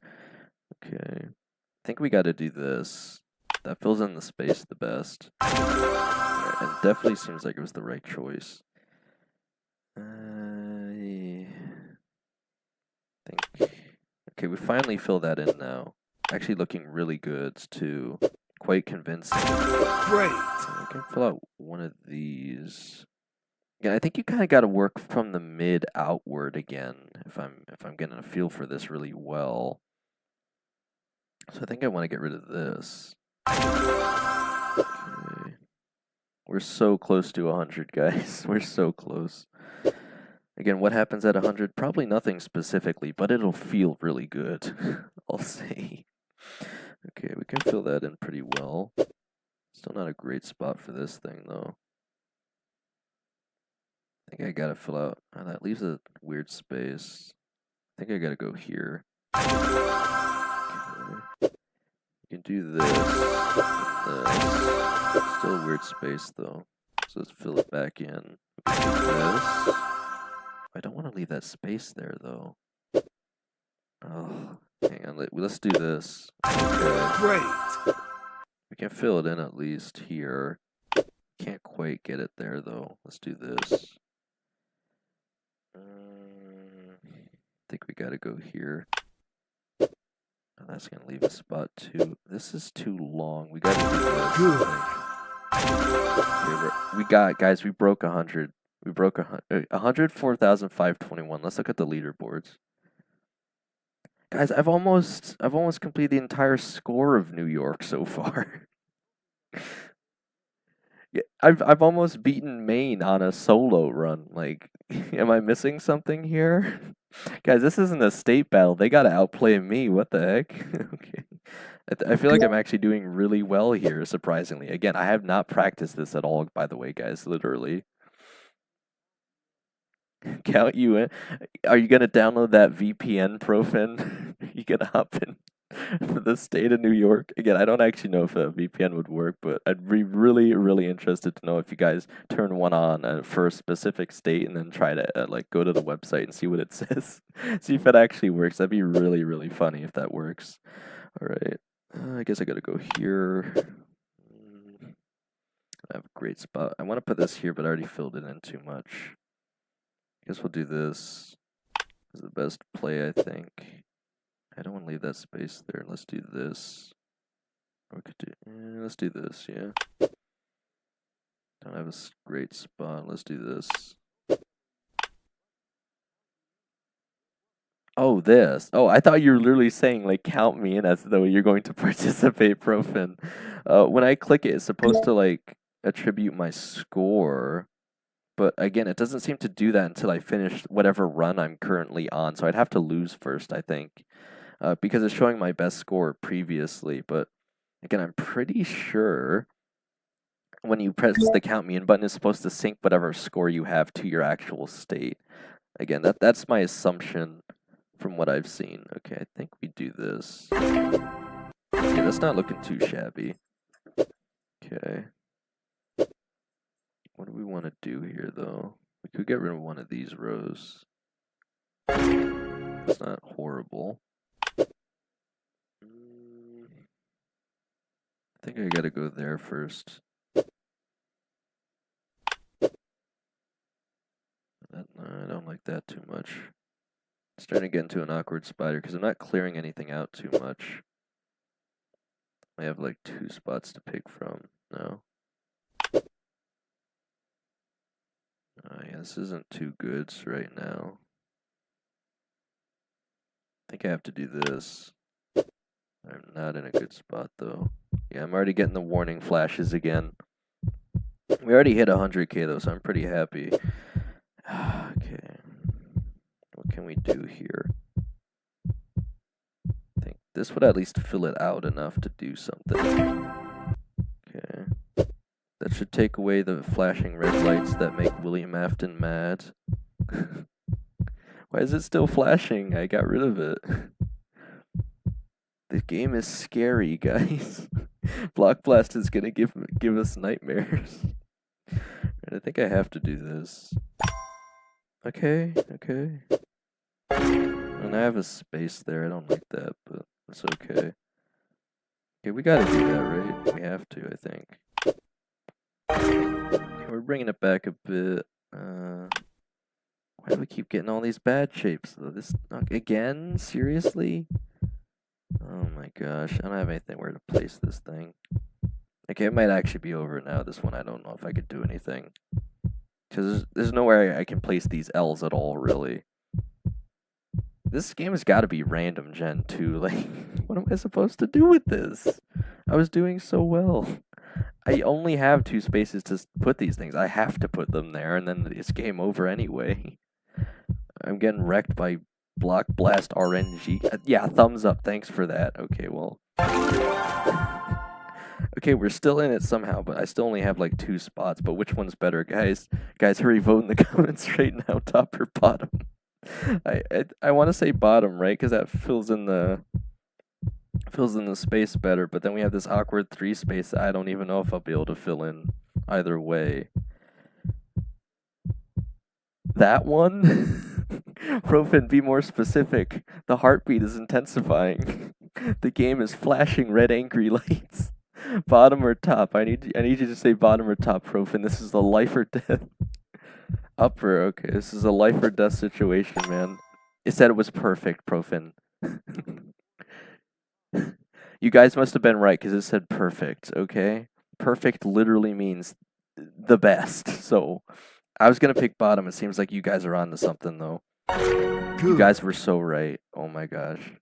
Okay, I think we got to do this. That fills in the space the best. It definitely seems like it was the right choice. I think... Okay, we finally fill that in now. Actually looking really good, too. Quite convincing. Great! I can fill out one of these. Yeah, I think you kind of got to work from the mid outward again, if I'm getting a feel for this really well. So I think I want to get rid of this. Okay. We're so close to 100, guys. We're so close. Again, what happens at 100? Probably nothing specifically, but it'll feel really good, I'll say. Okay, we can fill that in pretty well. Still not a great spot for this thing, though. I think I gotta fill out... Oh, that leaves a weird space. I think I gotta go here. Okay. You can do this. This. Still a weird space though. So let's fill it back in. We can do this. I don't want to leave that space there though. Oh, hang on. Let's do this. Okay. Great. We can fill it in at least here. Can't quite get it there though. Let's do this. I think we gotta go here. And that's gonna leave a spot too. This is too long. We gotta do this. Good. We got, guys. We broke 100. We broke 104,521. Let's look at the leaderboards. Guys, I've almost completed the entire score of New York so far. Yeah, I've almost beaten Maine on a solo run. Like, am I missing something here? Guys, this isn't a state battle. They gotta outplay me. What the heck? Okay. I feel like I'm actually doing really well here, surprisingly. Again, I have not practiced this at all, by the way, guys, literally. Count you in. Are you gonna download that VPN, Profin? You gonna hop in for the state of New York? Again, I don't actually know if a VPN would work, but I'd be really, really interested to know if you guys turn one on for a specific state and then try to like go to the website and see what it says. See if it actually works. That'd be really, really funny if that works. All right. I guess I gotta go here. I have a great spot. I want to put this here, but I already filled it in too much. Guess we'll do this. This is the best play, I think. I don't want to leave that space there. Let's do this. Or we could do. Let's do this. Yeah. Don't have a great spot. Let's do this. Oh, this. Oh, I thought you were literally saying, like, count me in as though you're going to participate, Profin. When I click it, it's supposed to, like, attribute my score. But again, it doesn't seem to do that until I finish whatever run I'm currently on. So I'd have to lose first, I think. Because it's showing my best score previously. But again, I'm pretty sure when you press the count me in button, it's supposed to sync whatever score you have to your actual state. Again, that's my assumption from what I've seen. Okay, I think we do this. Okay, that's not looking too shabby. Okay. What do we want to do here, though? We could get rid of one of these rows. It's not horrible. I think I gotta go there first. I don't like that too much. It's starting to get into an awkward spider because I'm not clearing anything out too much. I have like 2 spots to pick from. No. Yeah, this isn't too good right now. I think I have to do this. I'm not in a good spot though. Yeah, I'm already getting the warning flashes again. We already hit 100k though, so I'm pretty happy. Okay. What can we do here? I think this would at least fill it out enough to do something. Okay. That should take away the flashing red lights that make William Afton mad. Why is it still flashing? I got rid of it. The game is scary, guys. BlockBlast is gonna give us nightmares. And I think I have to do this. Okay. And I have a space there. I don't like that, but it's okay. Okay, we gotta do that, right? We have to, I think. Okay, we're bringing it back a bit. Why do we keep getting all these bad shapes, though? This again? Seriously? Oh my gosh, I don't have anything where to place this thing. Okay, it might actually be over now. This one, I don't know if I could do anything. Because there's nowhere I can place these L's at all, really. This game has got to be random gen, too. Like, what am I supposed to do with this? I was doing so well. I only have 2 spaces to put these things. I have to put them there, and then it's game over anyway. I'm getting wrecked by BlockBlast RNG. Yeah, thumbs up. Thanks for that. Okay, well. Okay, we're still in it somehow, but I still only have like 2 spots. But which one's better, guys? Guys, hurry, vote in the comments right now, top or bottom. I want to say bottom, right? Because that fills in the Fills in the space better, but then we have this awkward 3 space I don't even know if I'll be able to fill in either way. That one? Profin, be more specific. The heartbeat is intensifying. The game is flashing red angry lights. Bottom or top? I need you to say bottom or top, Profin. This is a life or death. Upper, okay. This is a life or death situation, man. It said it was perfect, Profin. You guys must have been right because it said perfect, okay? Perfect literally means the best. So I was gonna pick bottom. It seems like you guys are on to something though. You Good. guys were so right. Oh my gosh.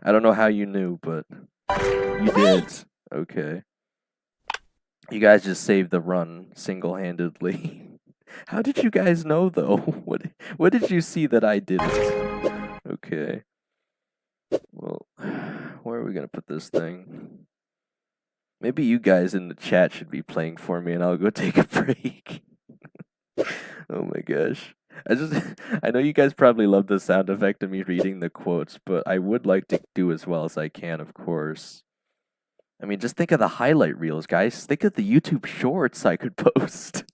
I don't know how you knew, but you did. Okay. You guys just saved the run single-handedly. How did you guys know though? What did you see that I didn't? Okay. Well, where are we gonna put this thing? Maybe you guys in the chat should be playing for me and I'll go take a break. Oh my gosh. I know you guys probably love the sound effect of me reading the quotes, but I would like to do as well as I can, of course. I mean, just think of the highlight reels, guys. Think of the YouTube shorts I could post.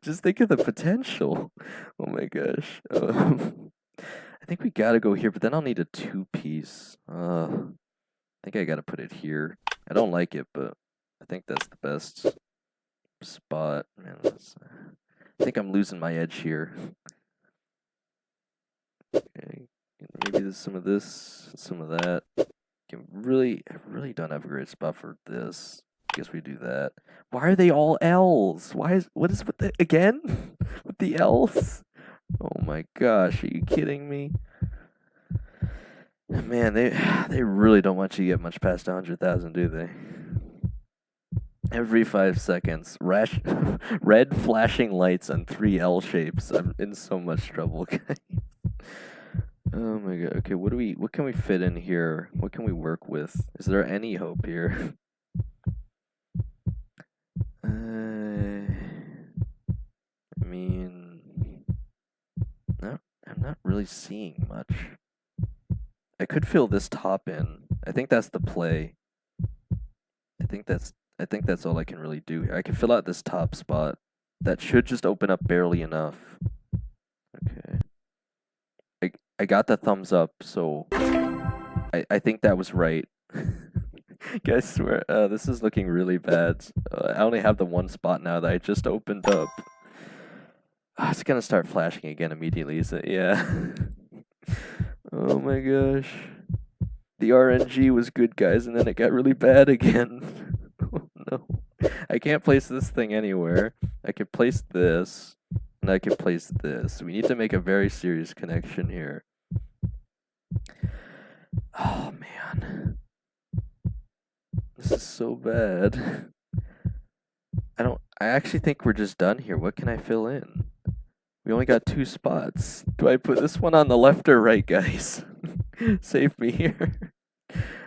Just think of the potential. Oh my gosh. I think we gotta go here, but then I'll need a 2-piece. I think I gotta put it here. I don't like it, but I think that's the best spot. Man, I think I'm losing my edge here. Okay, maybe there's some of this, some of that. I really don't have a great spot for this. I guess we do that. Why are they all L's? What is with the again? With the L's? Oh my gosh, are you kidding me? Man, they really don't want you to get much past 100,000, do they? Every 5 seconds, red flashing lights and 3 L shapes. I'm in so much trouble, guys. Oh my god. Okay, what can we fit in here? What can we work with? Is there any hope here? I mean, no, I'm not really seeing much. I could fill this top in. I think that's the play. I think that's all I can really do here. I can fill out this top spot. That should just open up barely enough. Okay. I got the thumbs up, so I think that was right. Guys, swear, this is looking really bad. I only have the one spot now that I just opened up. It's gonna start flashing again immediately, is it? Yeah. Oh my gosh. The RNG was good, guys, and then it got really bad again. Oh no. I can't place this thing anywhere. I can place this, and I can place this. We need to make a very serious connection here. Oh man. This is so bad. I actually think we're just done here. What can I fill in? We only got 2 spots. Do I put this one on the left or right, guys? Save me here.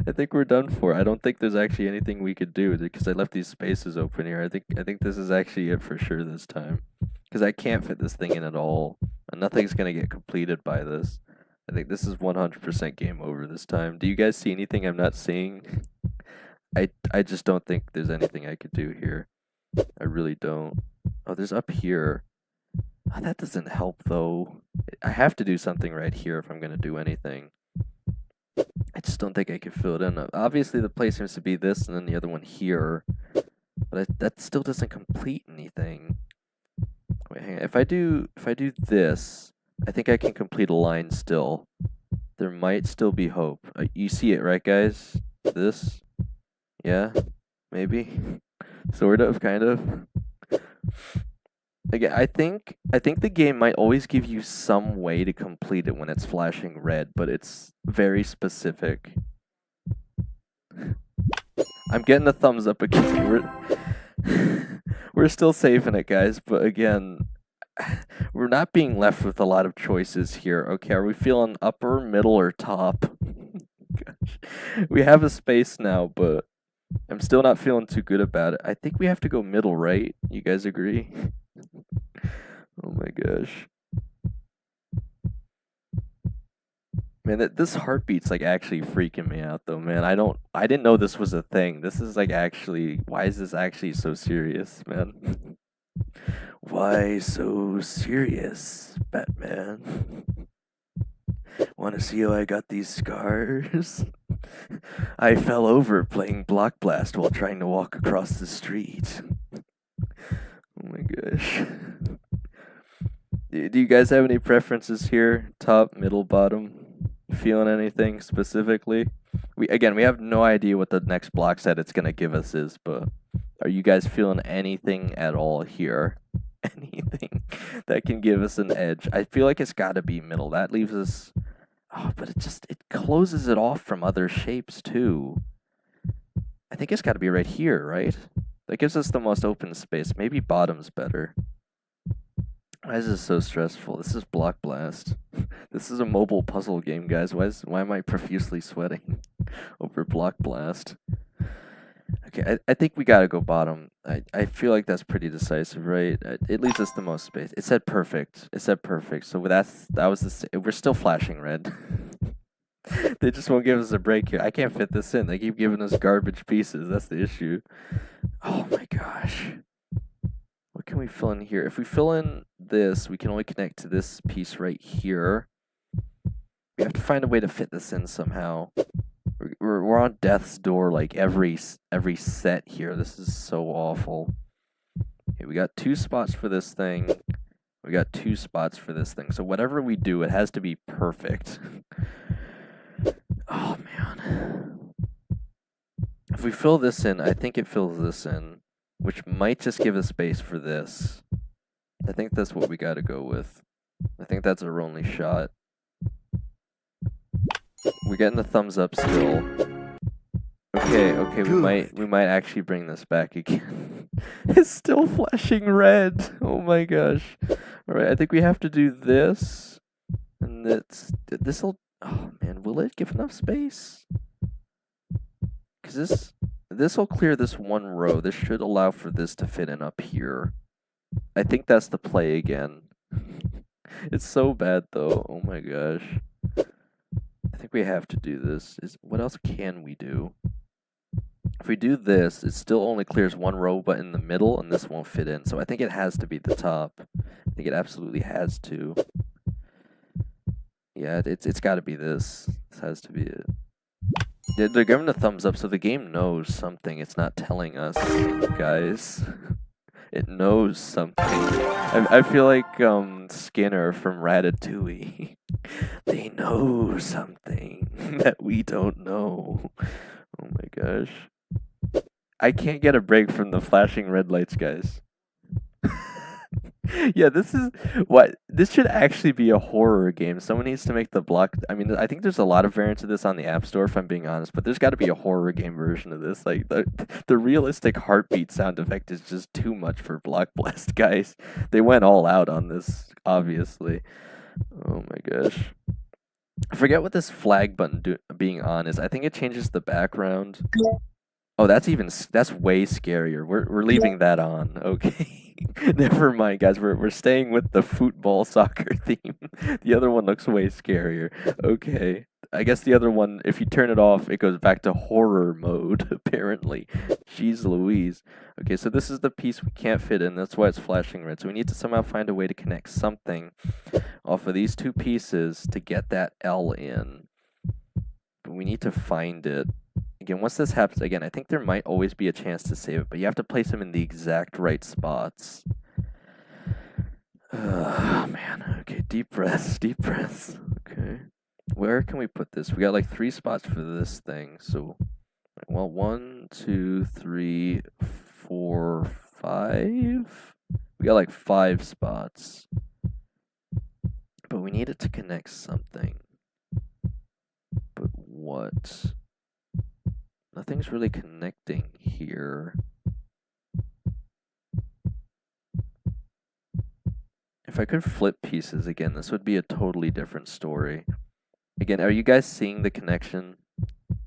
I think we're done for. I don't think there's actually anything we could do because I left these spaces open here. I think this is actually it for sure this time. Because I can't fit this thing in at all. And nothing's gonna get completed by this. I think this is 100% game over this time. Do you guys see anything I'm not seeing? I just don't think there's anything I could do here. I really don't. Oh, there's up here. Oh, that doesn't help though. I have to do something right here if I'm gonna do anything. I just don't think I can fill it in. Obviously the play seems to be this and then the other one here. But that still doesn't complete anything. Wait, hang on. If I do this, I think I can complete a line still. There might still be hope. You see it, right, guys? This? Yeah? Maybe? Sort of, kind of. Again, I think the game might always give you some way to complete it when it's flashing red, but it's very specific. I'm getting a thumbs up again. We're still saving it, guys, but again, we're not being left with a lot of choices here. Okay, are we feeling upper, middle, or top? Gosh. We have a space now, but I'm still not feeling too good about it. I think we have to go middle, right? You guys agree? Oh my gosh. Man, this heartbeat's like actually freaking me out though, man. I didn't know this was a thing. This is like actually, why is this actually so serious, man? Why so serious, Batman? Want to see how I got these scars? I fell over playing BlockBlast while trying to walk across the street. Oh my gosh. Do you guys have any preferences here? Top, middle, bottom? Feeling anything specifically? We have no idea what the next block set it's gonna give us is, but are you guys feeling anything at all here? Anything that can give us an edge? I feel like it's gotta be middle. That leaves us. Oh, but it closes it off from other shapes too. I think it's gotta be right here, right? That gives us the most open space. Maybe bottom's better. Why is this so stressful? This is BlockBlast. This is a mobile puzzle game, guys. Why am I profusely sweating over BlockBlast? Okay, I think we gotta go bottom. I feel like that's pretty decisive, right? It leaves us the most space. It said perfect. It said perfect. So we're still flashing red. They just won't give us a break here. I can't fit this in. They keep giving us garbage pieces. That's the issue. Oh my gosh. What can we fill in here? If we fill in this, we can only connect to this piece right here. We have to find a way to fit this in somehow. We're on death's door like every set here. This is so awful. Okay, we got 2 spots for this thing. We got 2 spots for this thing. So whatever we do, it has to be perfect. Oh man. If we fill this in, I think it fills this in, which might just give us space for this. I think that's what we gotta go with. I think that's our only shot. We're getting the thumbs up still. Okay, we might actually bring this back again. It's still flashing red. Oh my gosh. Alright, I think we have to do this. And this'll, oh man, will it give enough space? Cause this will clear this one row. This should allow for this to fit in up here. I think that's the play again. It's so bad though. Oh my gosh. I think we have to do this. What else can we do? If we do this, it still only clears one row but in the middle, and this won't fit in. So I think it has to be the top. I think it absolutely has to. Yeah, it's got to be this. This has to be it. They're giving a thumbs up, so the game knows something. It's not telling us, guys. It knows something. I feel like Skinner from Ratatouille. They know something that we don't know. Oh my gosh. I can't get a break from the flashing red lights, guys. Yeah, this should actually be a horror game. Someone needs to make the block. I mean, I think there's a lot of variants of this on the App Store, if I'm being honest, but there's got to be a horror game version of this. Like the realistic heartbeat sound effect is just too much for BlockBlast, guys. They went all out on this, obviously. Oh my gosh. I forget what this flag button being on is. I think it changes the background. Oh, that's way scarier. We're leaving that on. Okay. Never mind, guys. We're staying with the football soccer theme. The other one looks way scarier. Okay. I guess the other one, if you turn it off, it goes back to horror mode, apparently. Jeez Louise. Okay, so this is the piece we can't fit in. That's why it's flashing red. So we need to somehow find a way to connect something off of these 2 pieces to get that L in. But we need to find it. Again, once this happens, again, I think there might always be a chance to save it, but you have to place them in the exact right spots. Oh, man. Okay, deep breaths, deep breaths. Okay. Where can we put this? We got like 3 spots for this thing. So, well, 1, 2, 3, 4, 5. We got like 5 spots. But we need it to connect something. But what? Nothing's really connecting here. If I could flip pieces again, this would be a totally different story. Again, are you guys seeing the connection?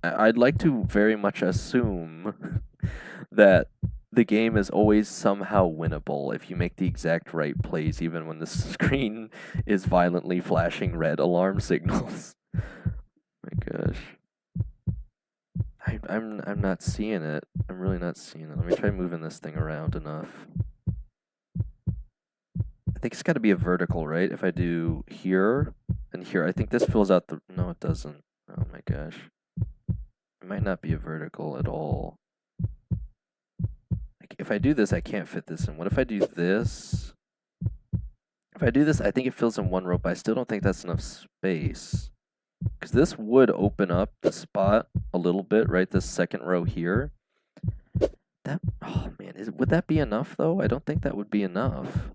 I'd like to very much assume that the game is always somehow winnable if you make the exact right plays, even when the screen is violently flashing red alarm signals. My gosh. I'm not seeing it. I'm really not seeing it. Let me try moving this thing around enough. I think it's got to be a vertical, right? If I do here and here, I think this fills out the... No, it doesn't. Oh my gosh. It might not be a vertical at all. Like, if I do this, I can't fit this in. What if I do this? If I do this, I think it fills in one row, but I still don't think that's enough space. Because this would open up the spot a little bit, right? This second row here. That, oh man, would that be enough though? I don't think that would be enough.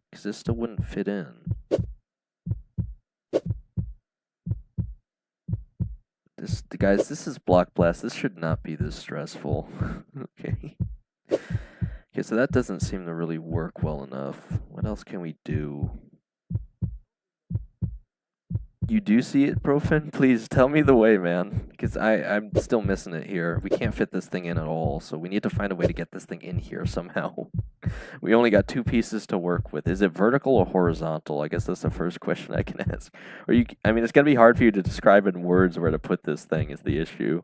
Because this still wouldn't fit in. Guys, this is BlockBlast. This should not be this stressful. Okay. Okay, so that doesn't seem to really work well enough. What else can we do? You do see it, Profin? Please tell me the way, man. Because I'm still missing it here. We can't fit this thing in at all, so we need to find a way to get this thing in here somehow. We only got 2 pieces to work with. Is it vertical or horizontal? I guess that's the first question I can ask. I mean, it's going to be hard for you to describe in words where to put this thing is the issue.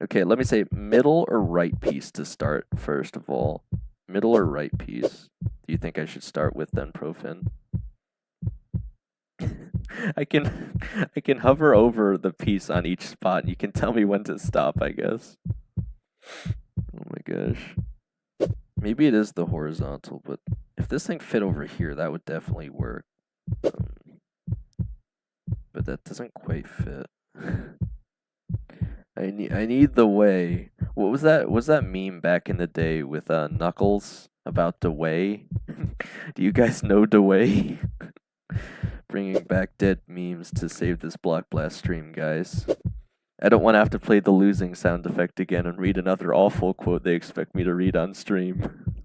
Okay, let me say middle or right piece to start, first of all. Middle or right piece? Do you think I should start with then, Profin? I can hover over the piece on each spot and you can tell me when to stop, I guess. Oh my gosh. Maybe it is the horizontal, but if this thing fit over here, that would definitely work. But that doesn't quite fit. I need the way. What was that? Was that meme back in the day with Knuckles about the way? Do you guys know the way? Bringing back dead memes to save this BlockBlast stream, guys. I don't want to have to play the losing sound effect again and read another awful quote they expect me to read on stream.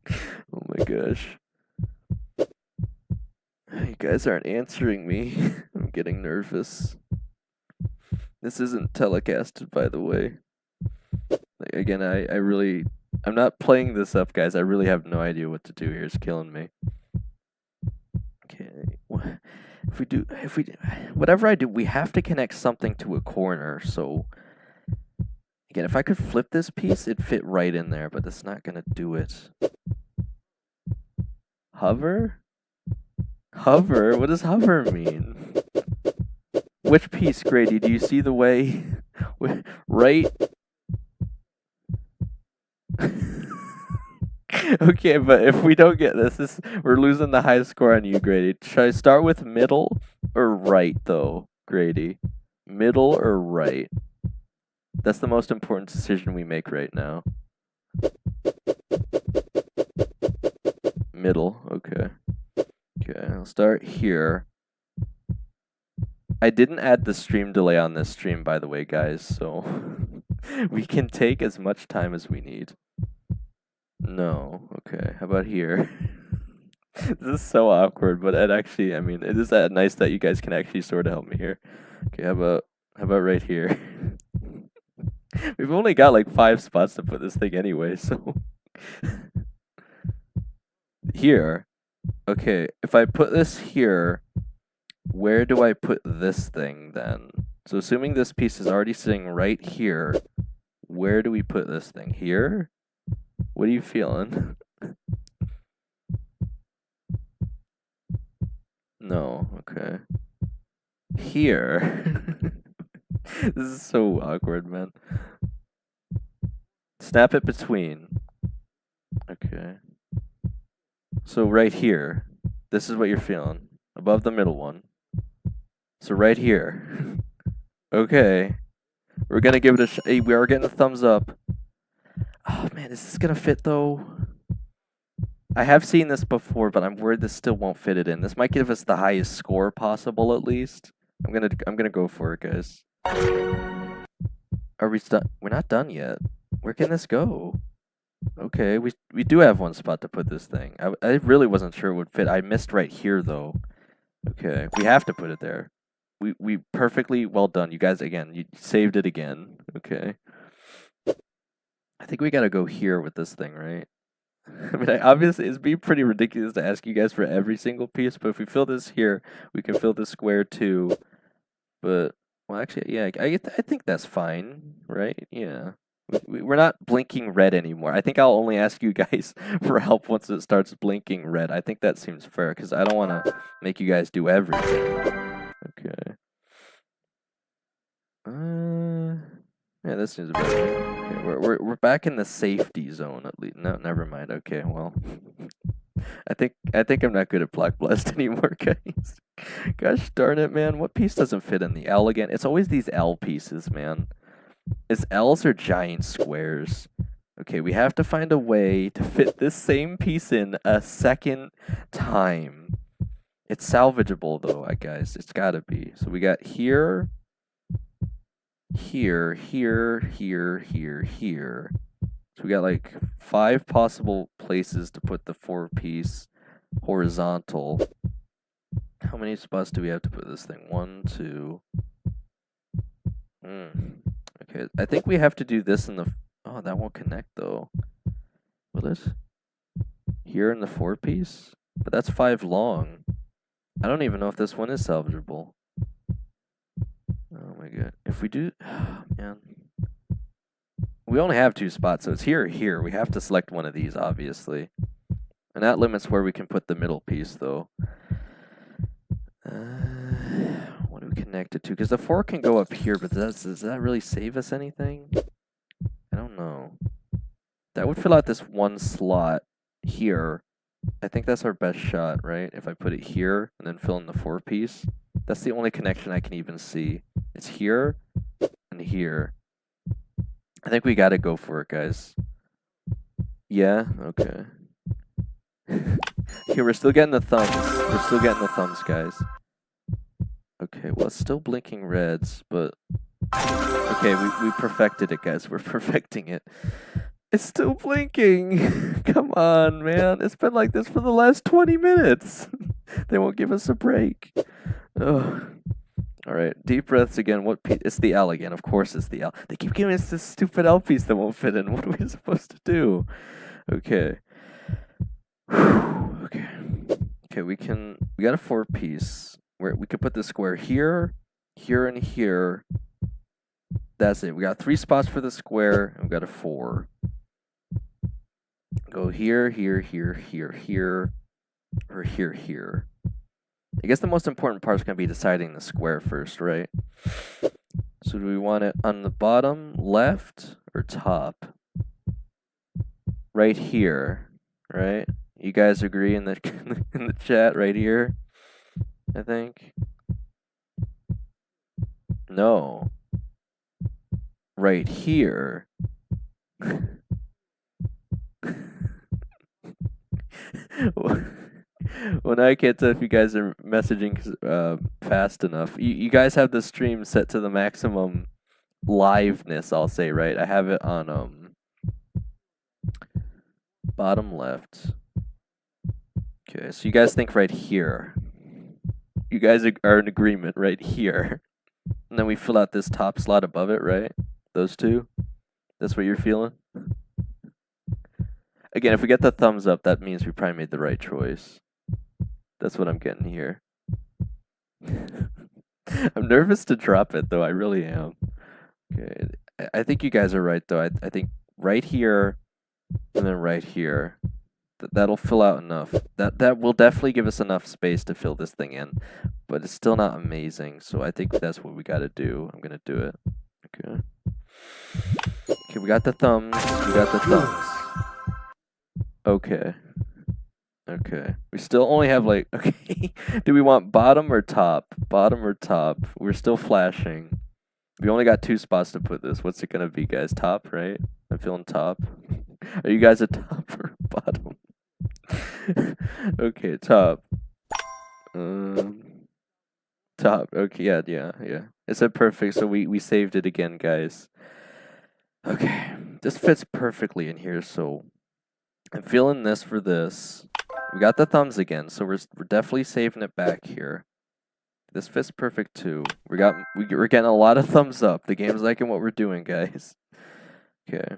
Oh my gosh. You guys aren't answering me. I'm getting nervous. This isn't telecasted, by the way. Like, again, I'm not playing this up, guys. I really have no idea what to do here. It's killing me. Okay. Whatever I do, we have to connect something to a corner. So, again, if I could flip this piece, it'd fit right in there, but that's not gonna do it. Hover? Hover? What does hover mean? Which piece, Grady? Do you see the way? Right? Okay, but if we don't get this, we're losing the high score on you, Grady. Should I start with middle or right, though, Grady? Middle or right? That's the most important decision we make right now. Middle, okay. Okay, I'll start here. I didn't add the stream delay on this stream, by the way, guys, so we can take as much time as we need. No, okay, how about here? This is so awkward, but it actually, I mean, it is nice that you guys can actually sort of help me here. Okay, how about right here? We've only got like 5 spots to put this thing anyway, so here. Okay, if I put this here, where do I put this thing then? So assuming this piece is already sitting right here, where do we put this thing? Here? What are you feeling? No, okay. Here. This is so awkward, man. Snap it between. Okay. So right here, this is what you're feeling. Above the middle one. So right here. Okay. We're gonna give it a hey, we are getting a thumbs up. Oh man, is this gonna fit though? I have seen this before, but I'm worried this still won't fit it in. This might give us the highest score possible at least. I'm gonna go for it, guys. Are we done? We're not done yet. Where can this go? Okay, we do have one spot to put this thing. I really wasn't sure it would fit. I missed right here though. Okay, we have to put it there. We perfectly well done. You guys, again, you saved it again. Okay. I think we gotta go here with this thing, right? I mean, obviously, it'd be pretty ridiculous to ask you guys for every single piece, but if we fill this here, we can fill this square too. But, well, actually, yeah, I think that's fine, right? Yeah. We're not blinking red anymore. I think I'll only ask you guys for help once it starts blinking red. I think that seems fair, because I don't want to make you guys do everything. Okay. Yeah, this seems better. Okay, we're back in the safety zone at least. No, never mind. Okay, well, I think I'm not good at BlockBlast anymore, guys. Gosh darn it, man! What piece doesn't fit in the L again? It's always these L pieces, man. It's L's or giant squares. Okay, we have to find a way to fit this same piece in a second time. It's salvageable though, guys. It's gotta be. So we got here. Here, here, here, here, here. So we got like 5 possible places to put the 4-piece horizontal. How many spots do we have to put this thing? 1, 2. Okay, I think we have to do this in the... Oh, that won't connect though. Will it? Here in the 4-piece? But that's 5 long. I don't even know if this one is salvageable. Oh my god. If we do... Oh, man. We only have 2 spots, so it's here or here. We have to select one of these, obviously. And that limits where we can put the middle piece, though. What do we connect it to? Because the 4 can go up here, but does that really save us anything? I don't know. That would fill out this one slot here. I think that's our best shot, right? If I put it here and then fill in the 4-piece. That's the only connection I can even see. It's here and here. I think we gotta go for it, guys. Yeah? Okay. Here, we're still getting the thumbs. We're still getting the thumbs, guys. Okay, well, it's still blinking reds, but... Okay, we perfected it, guys. We're perfecting it. It's still blinking! Come on, man. It's been like this for the last 20 minutes. They won't give us a break. Ugh. Alright, deep breaths again. What piece? It's the L again. Of course it's the L. They keep giving us this stupid L piece that won't fit in. What are we supposed to do? Okay. Okay. Okay, we got a 4-piece. We could put the square here, here, and here. That's it. We got 3 spots for the square, and we got a 4. Go here, here, here, here, here, or here, here. I guess the most important part is going to be deciding the square first, right? So do we want it on the bottom, left, or top? Right here, right? You guys agree in the in the chat right here? I think. No. Right here. Well, I can't tell if you guys are messaging fast enough. You guys have the stream set to the maximum liveness, I'll say, right? I have it on bottom left. Okay, so you guys think right here. You guys are in agreement right here. And then we fill out this top slot above it, right? Those two? That's what you're feeling? Again, if we get the thumbs up, that means we probably made the right choice. That's what I'm getting here. I'm nervous to drop it, though. I really am. Okay. I think you guys are right, though. I think right here and then right here. That'll fill out enough. That will definitely give us enough space to fill this thing in. But it's still not amazing, so I think that's what we gotta do. I'm gonna do it. Okay. Okay, we got the thumbs. We got the thumbs. Okay. Okay. We still only have like, okay. Do we want bottom or top? Bottom or top? We're still flashing. We only got 2 spots to put this. What's it gonna be, guys? Top, right? I'm feeling top. Are you guys a top or bottom? Okay, top. Top. Okay, yeah. It's a perfect, so we saved it again, guys. Okay. This fits perfectly in here, so I'm feeling this for this. We got the thumbs again, so we're definitely saving it back here. This fits perfect too. We're getting a lot of thumbs up. The game's liking what we're doing, guys. Okay.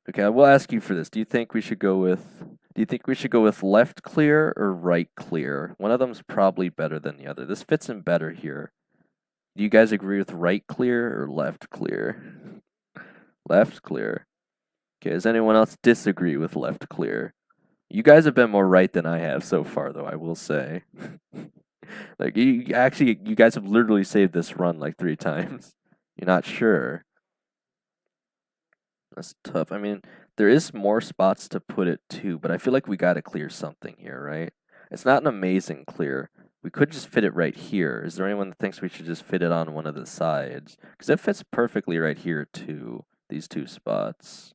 Okay, I will ask you for this. Do you think we should go with left clear or right clear? One of them's probably better than the other. This fits in better here. Do you guys agree with right clear or left clear? Left clear. Okay, does anyone else disagree with left clear? You guys have been more right than I have so far, though, I will say. Like, you guys have literally saved this run like 3 times. You're not sure. That's tough. I mean, there is more spots to put it to, but I feel like we got to clear something here, right? It's not an amazing clear. We could just fit it right here. Is there anyone that thinks we should just fit it on one of the sides? Because it fits perfectly right here, too. These 2 spots.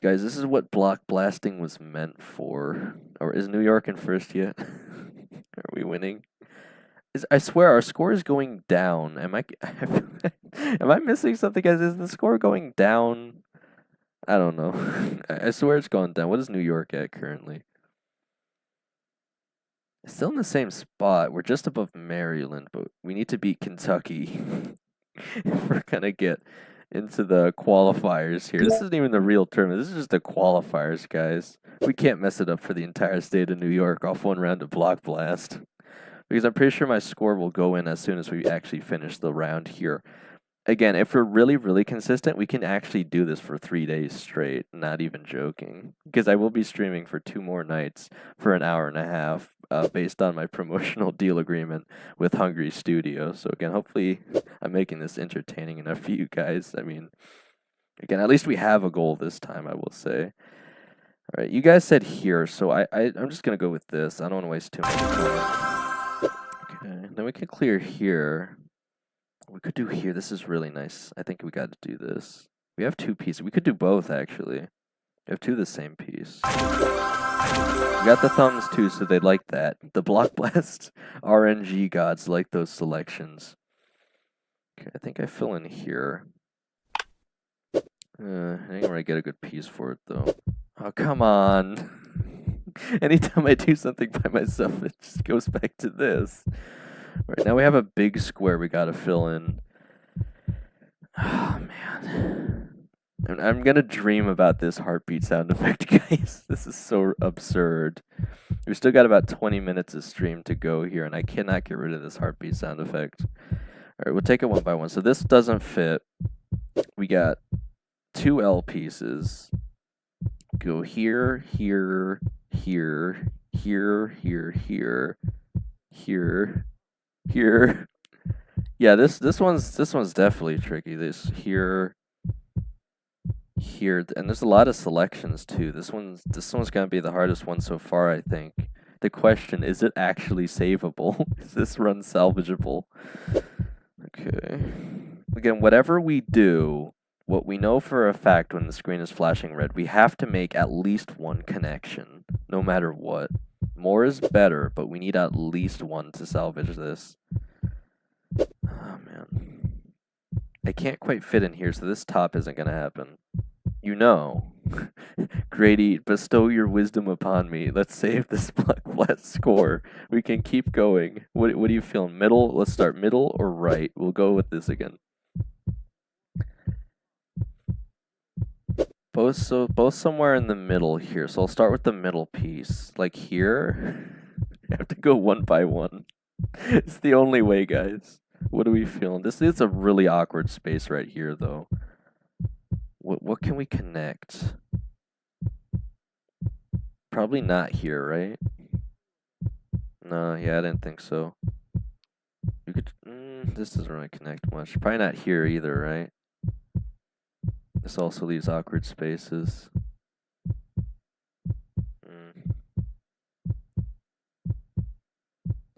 Guys, this is what block blasting was meant for. Or is New York in first yet? Are we winning? I swear our score is going down. Am I missing something, guys? Is the score going down? I don't know. I swear it's going down. What is New York at currently? It's still in the same spot. We're just above Maryland, but we need to beat Kentucky if we're gonna get into the qualifiers here. This isn't even the real tournament. This is just the qualifiers, guys. We can't mess it up for the entire state of New York off one round of BlockBlast. Because I'm pretty sure my score will go in as soon as we actually finish the round here. Again, if we're really, really consistent, we can actually do this for 3 days straight. Not even joking. Because I will be streaming for 2 more nights for an hour and a half based on my promotional deal agreement with Hungry Studio. So again, hopefully I'm making this entertaining enough for you guys. I mean, again, at least we have a goal this time, I will say. All right, you guys said here, so I'm just going to go with this. I don't want to waste too much time. Okay, then we can clear here. We could do here. This is really nice. I think we got to do this. We have 2 pieces. We could do both, actually. We have 2 of the same piece. We got the thumbs, too, so they like that. The BlockBlast RNG gods like those selections. Okay, I think I fill in here. I think I'm going to get a good piece for it, though. Oh, come on. Anytime I do something by myself, it just goes back to this. Right, now we have a big square we gotta fill in. Oh, man. I'm gonna dream about this heartbeat sound effect, guys. This is so absurd. We still got about 20 minutes of stream to go here, and I cannot get rid of this heartbeat sound effect. Alright, we'll take it one by one. So this doesn't fit. We got 2 L pieces. Go here, here, here, here, here, here, here, here. Yeah, this one's definitely tricky. This here, here, and there's a lot of selections too. This one's gonna be the hardest one so far, I think. The question is it actually savable? Is this run salvageable? Okay. Again, whatever we do, what we know for a fact when the screen is flashing red, we have to make at least 1 connection, no matter what. More is better, but we need at least 1 to salvage this. Oh, man. I can't quite fit in here, so this top isn't going to happen. You know. Grady, bestow your wisdom upon me. Let's save this BlockBlast score. We can keep going. What do you feel? Middle? Let's start middle or right? We'll go with this again. Both somewhere in the middle here. So I'll start with the middle piece. Like here. I have to go one by one. It's the only way, guys. What are we feeling? This is a really awkward space right here, though. What can we connect? Probably not here, right? No, yeah, I didn't think so. You could. This doesn't really connect much. Probably not here either, right? This also leaves awkward spaces.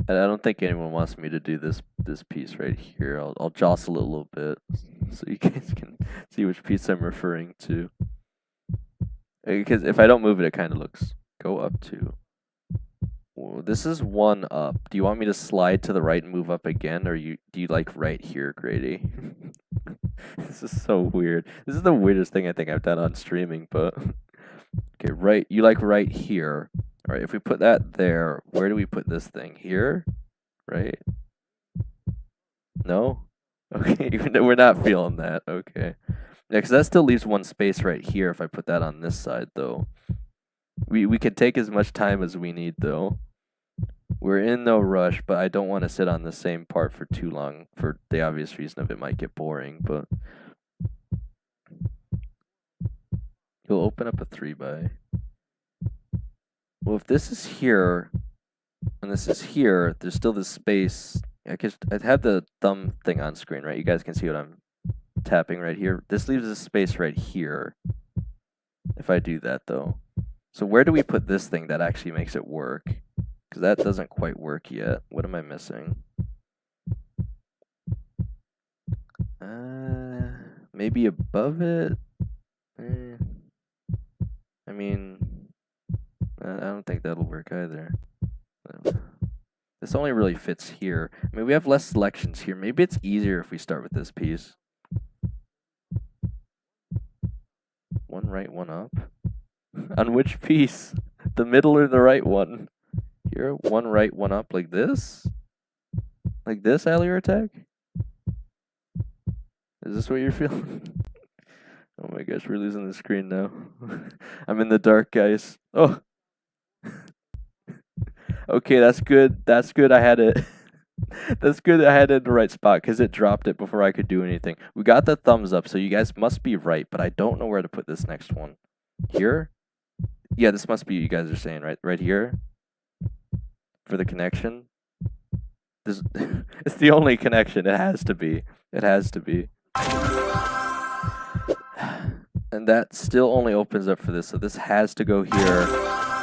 I don't think anyone wants me to do this piece right here. I'll jostle it a little bit so you guys can see which piece I'm referring to. Because if I don't move it, it kind of looks go up to. Whoa, this is 1 up. Do you want me to slide to the right and move up again, or do you like right here, Grady? This is so weird. This is the weirdest thing I think I've done on streaming, but okay, right. You like right here. All right, if we put that there, where do we put this thing? Here? Right? No? Okay, we're not feeling that. Okay. Yeah, because that still leaves one space right here if I put that on this side, though. We could take as much time as we need, though. We're in no rush, but I don't want to sit on the same part for too long for the obvious reason of it might get boring, but you'll open up a 3 by. Well, if this is here and this is here, there's still this space. I'd have the thumb thing on screen, right? You guys can see what I'm tapping right here. This leaves a space right here if I do that, though. So where do we put this thing that actually makes it work? Because that doesn't quite work yet. What am I missing? Maybe above it? I mean, I don't think that'll work either. This only really fits here. I mean, we have less selections here. Maybe it's easier if we start with this piece. One right, one up. On which piece? The middle or the right one? Here, one right, one up, like this? Like this, Allier attack? Is this what you're feeling? Oh my gosh, we're losing the screen now. I'm in the dark, guys. Oh! Okay, that's good. That's good. I had it. That's good. I had it in the right spot because it dropped it before I could do anything. We got the thumbs up, so you guys must be right, but I don't know where to put this next one. Here? Yeah, this must be you guys are saying, right? Right here? For the connection? This it's the only connection. It has to be. It has to be. And that still only opens up for this, so this has to go here.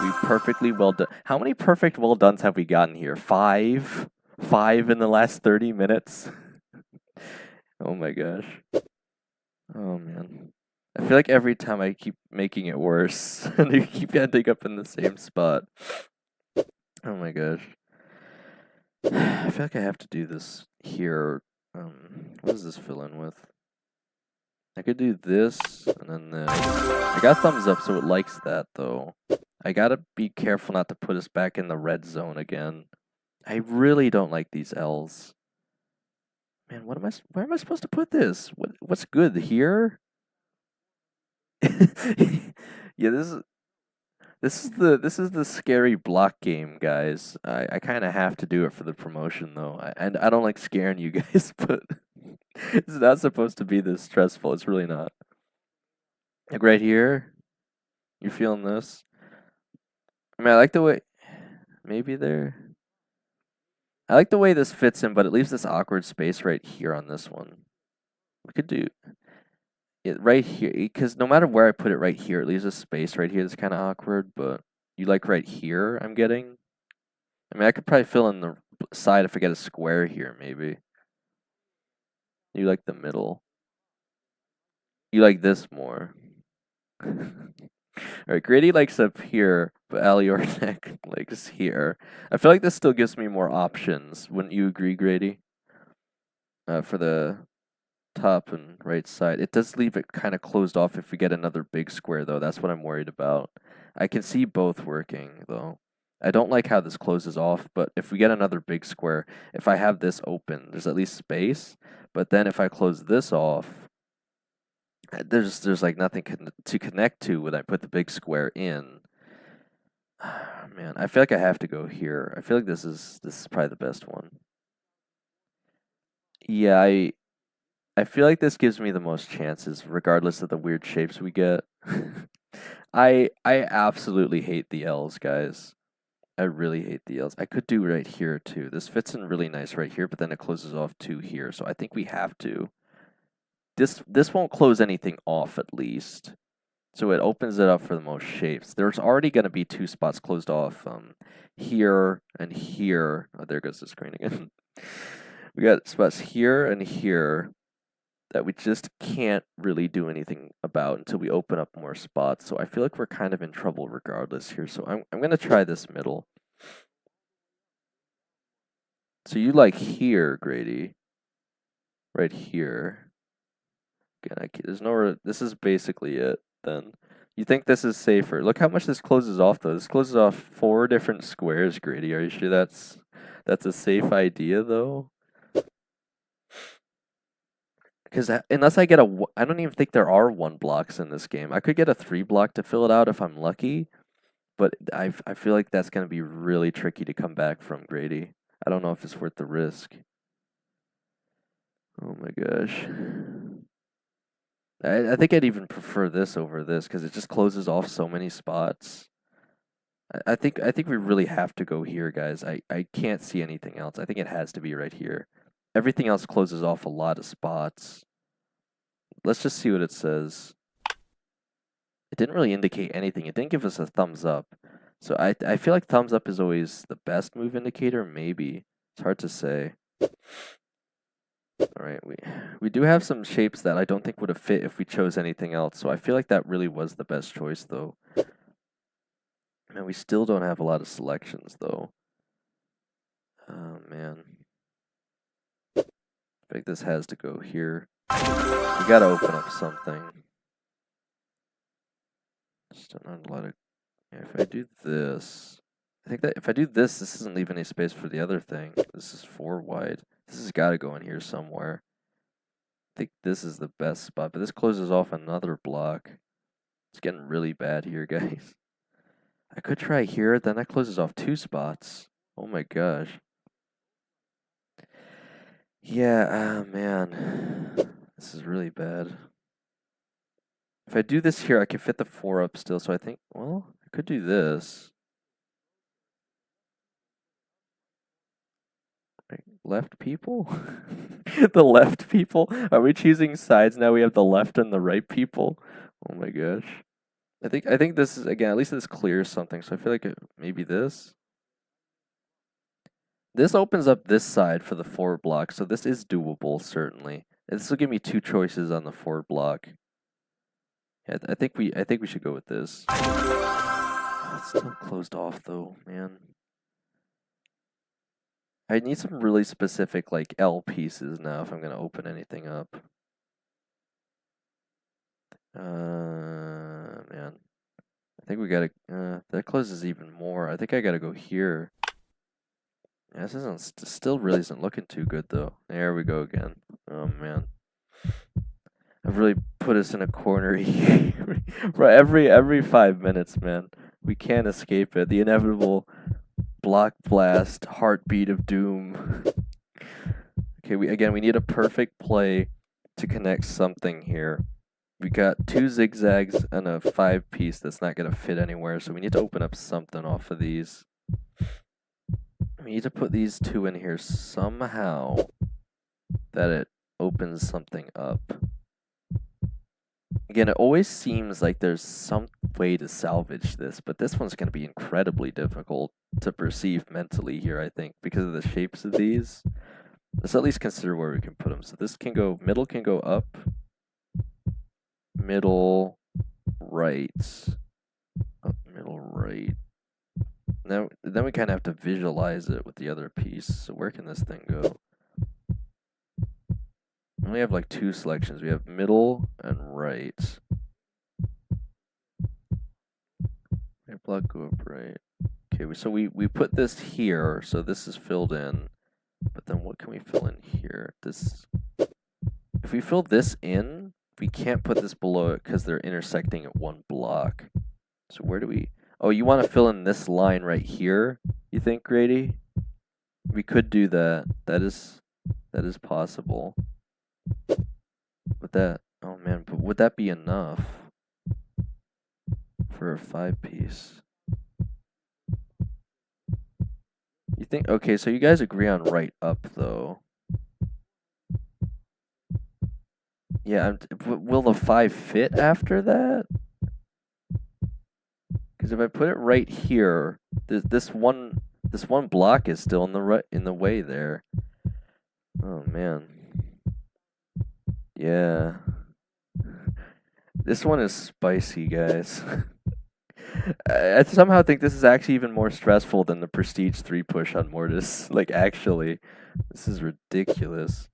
We perfectly well done. How many perfect well dones have we gotten here? 5? 5 in the last 30 minutes? Oh my gosh. Oh man. I feel like every time I keep making it worse, and you keep ending up in the same spot. Oh my gosh. I feel like I have to do this here. What does this fill in with? I could do this, and then this. I got thumbs up, so it likes that, though. I gotta be careful not to put us back in the red zone again. I really don't like these L's. Man, where am I supposed to put this? What's good here? Yeah, this is the scary block game, guys. I kind of have to do it for the promotion, though. And I don't like scaring you guys, but it's not supposed to be this stressful. It's really not. Like right here, you feeling this? I mean, I like the way. Maybe there. I like the way this fits in, but it leaves this awkward space right here on this one. We could do it right here, because no matter where I put it right here, it leaves a space right here that's kind of awkward, but you like right here, I'm getting? I mean, I could probably fill in the side if I get a square here, maybe. You like the middle. You like this more. Alright, Grady likes up here, but Aliornek likes here. I feel like this still gives me more options. Wouldn't you agree, Grady? For the top and right side. It does leave it kind of closed off if we get another big square, though. That's what I'm worried about. I can see both working, though. I don't like how this closes off, but if we get another big square, if I have this open, there's at least space. But then if I close this off, there's like nothing to connect to when I put the big square in. Man, I feel like I have to go here. I feel like this is probably the best one. Yeah, I feel like this gives me the most chances, regardless of the weird shapes we get. I absolutely hate the L's, guys. I really hate the L's. I could do right here too. This fits in really nice right here, but then it closes off to here. So I think we have to. This won't close anything off at least. So it opens it up for the most shapes. There's already going to be 2 spots closed off here and here. Oh, there goes the screen again. We got spots here and here that we just can't really do anything about until we open up more spots. So I feel like we're kind of in trouble regardless here. So I'm going to try this middle. So you like here, Grady. Right here. Again, there's no. This is basically it. Then you think this is safer? Look how much this closes off, though. This closes off 4 different squares, Grady. Are you sure that's a safe idea, though? Because unless I get I don't even think there are 1 blocks in this game. I could get a 3 block to fill it out if I'm lucky, but I feel like that's going to be really tricky to come back from, Grady. I don't know if it's worth the risk. Oh my gosh. I think I'd even prefer this over this because it just closes off so many spots. I think we really have to go here, guys. I can't see anything else. I think it has to be right here. Everything else closes off a lot of spots. Let's just see what it says. It didn't really indicate anything. It didn't give us a thumbs up. So I feel like thumbs up is always the best move indicator, maybe. It's hard to say. All right, we do have some shapes that I don't think would have fit if we chose anything else. So I feel like that really was the best choice, though. And we still don't have a lot of selections, though. Oh, man. I think this has to go here. We gotta open up something. Still not a lot of... Yeah, if I do this... I think that if I do this, this doesn't leave any space for the other thing. This is 4 wide. This has got to go in here somewhere. I think this is the best spot, but this closes off another block. It's getting really bad here, guys. I could try here, then that closes off 2 spots. Oh my gosh. Yeah, man. This is really bad. If I do this here, I can fit the 4 up still, so I think, well, I could do this. Right, left people? The left people? Are we choosing sides now? We have the left and the right people? Oh my gosh. I think this is, again, at least this clears something, so I feel like maybe this. This opens up this side for the 4 block, so this is doable, certainly. And this will give me 2 choices on the 4 block. Yeah, I think we should go with this. Oh, it's still closed off though, man. I need some really specific like L pieces now if I'm gonna open anything up. Man. I think we gotta that closes even more. I think I gotta go here. Yeah, this isn't still really isn't looking too good though. There we go again. Oh man. I've really put us in a corner here. every 5 minutes, man. We can't escape it. The inevitable BlockBlast heartbeat of doom. Okay, we need a perfect play to connect something here. We got 2 zigzags and a 5-piece that's not gonna fit anywhere, so we need to open up something off of these. We need to put these 2 in here somehow that it opens something up. Again, it always seems like there's some way to salvage this, but this one's going to be incredibly difficult to perceive mentally here, I think, because of the shapes of these. Let's at least consider where we can put them. So this can go, middle can go up, middle, right, up, middle, right. Now, then we kind of have to visualize it with the other piece. So where can this thing go? We only have like 2 selections. We have middle and right. Right block go up right. Okay, so we put this here, so this is filled in. But then what can we fill in here? This. If we fill this in, we can't put this below it because they're intersecting at 1 block. So where do we? Oh, you want to fill in this line right here? You think, Grady? We could do that. That is possible. Would that? Oh man, but would that be enough for a 5-piece? You think? Okay, so you guys agree on right up though. Yeah, will the 5 fit after that? Because if I put it right here, this one block is still in the way there. Oh man. Yeah. This one is spicy, guys. I somehow think this is actually even more stressful than the Prestige 3 push on Mortis. Like, actually, this is ridiculous.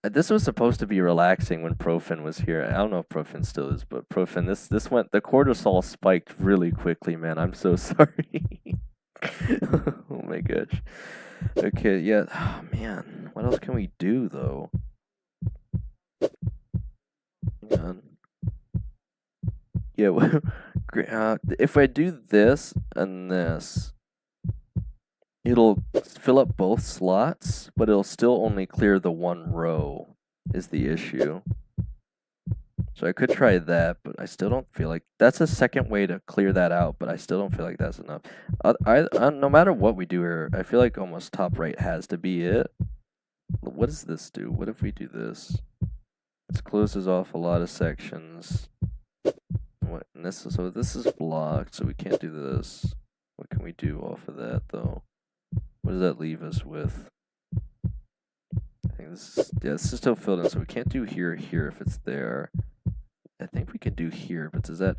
This was supposed to be relaxing when Profin was here. I don't know if Profin still is, but Profin, this went, the cortisol spiked really quickly, man. I'm so sorry. Oh my gosh. Okay, yeah. Oh man, what else can we do though? Hang on. Yeah, if I do this and this, it'll fill up both slots, but it'll still only clear the one row, is the issue. So I could try that, but I still don't feel like that's a second way to clear that out, but I still don't feel like that's enough. No matter what we do here, I feel like almost top right has to be it. What does this do? What if we do this? This closes off a lot of sections. What? And this is blocked, so we can't do this. What can we do off of that though? What does that leave us with? I think this is still filled in, so we can't do here if it's there. I think we can do here, but does that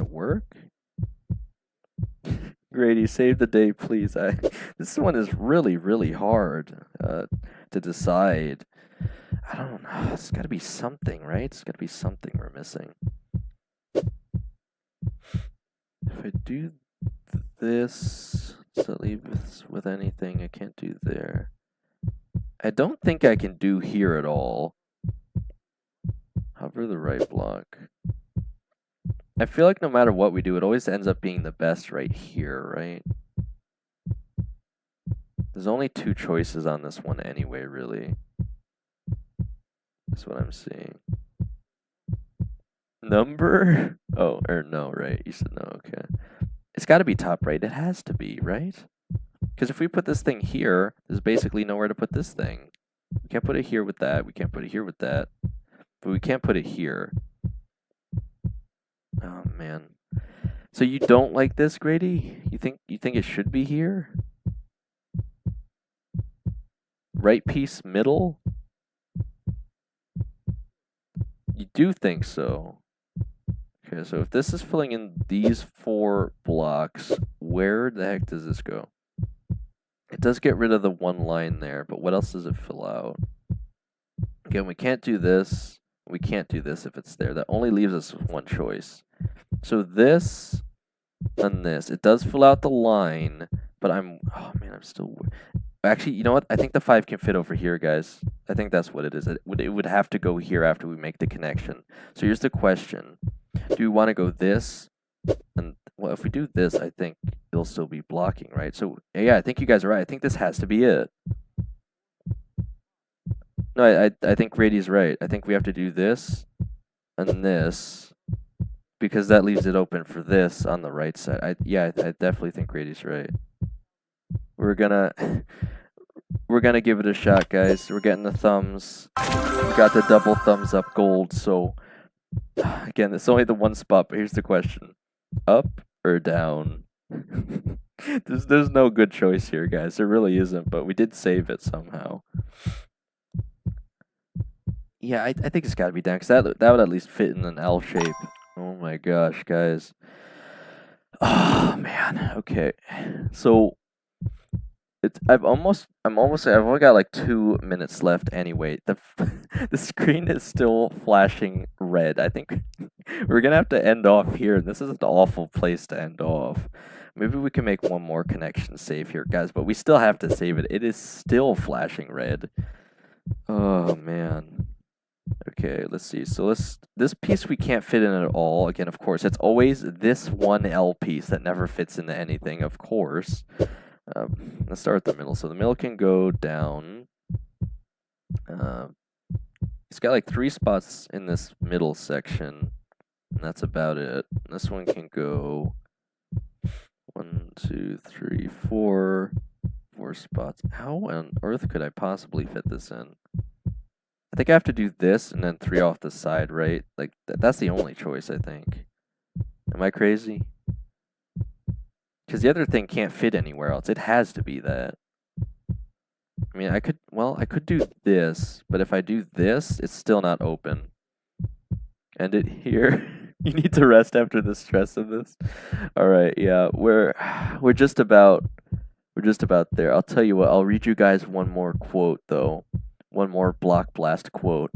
work? Grady, save the day, please. This one is really hard to decide. I don't know. It's got to be something, right? It's got to be something we're missing. If I do this, does that leave us with anything I can't do there? I don't think I can do here at all. Hover the right block. I feel like no matter what we do, it always ends up being the best right here, right? There's only two choices on this one anyway, really. That's what I'm seeing. Number? Oh, or no, right? You said no, okay. It's got to be top right. It has to be, right? Because if we put this thing here, there's basically nowhere to put this thing. We can't put it here with that. We can't put it here with that. But we can't put it here. Oh, man. So you don't like this, Grady? You think it should be here? Right piece, middle? You do think so. Okay, so if this is filling in these 4 blocks, where the heck does this go? It does get rid of the one line there, but what else does it fill out? Again, we can't do this. We can't do this if it's there. That only leaves us with one choice. So this and this, it does fill out the line, but oh man, I'm still... Actually, you know what? I think the 5 can fit over here, guys. I think that's what it is. It would have to go here after we make the connection. So here's the question. Do we want to go this? And, well, if we do this, I think it'll still be blocking, right? So, yeah, I think you guys are right. I think this has to be it. No, I think Grady's right. I think we have to do this and this because that leaves it open for this on the right side. I definitely think Grady's right. We're gonna give it a shot, guys. We're getting the thumbs. We got the double thumbs up gold. So again, it's only the one spot, but here's the question: up or down? There's no good choice here, guys. There really isn't, but we did save it somehow. Yeah, I think it's got to be down because that would at least fit in an L shape. Oh my gosh, guys. Oh man. Okay. So I've only got like 2 minutes left anyway. The screen is still flashing red. I think we're gonna have to end off here. This is an awful place to end off. Maybe we can make one more connection save here, guys, but we still have to save it. It is still flashing red. Oh man. Okay, let's see. So this piece we can't fit in at all. Again, of course, it's always this one L piece that never fits into anything, of course. Let's start at the middle. So the middle can go down. It's got like 3 spots in this middle section, and that's about it. This one can go 1, 2, 3, 4 spots. How on earth could I possibly fit this in? I think I have to do this and then 3 off the side, right? Like, that's the only choice, I think. Am I crazy? Because the other thing can't fit anywhere else. It has to be that. I mean, I could do this, but if I do this, it's still not open. End it here. You need to rest after the stress of this. All right, yeah, we're just about there. I'll tell you what. I'll read you guys one more quote though. One more BlockBlast quote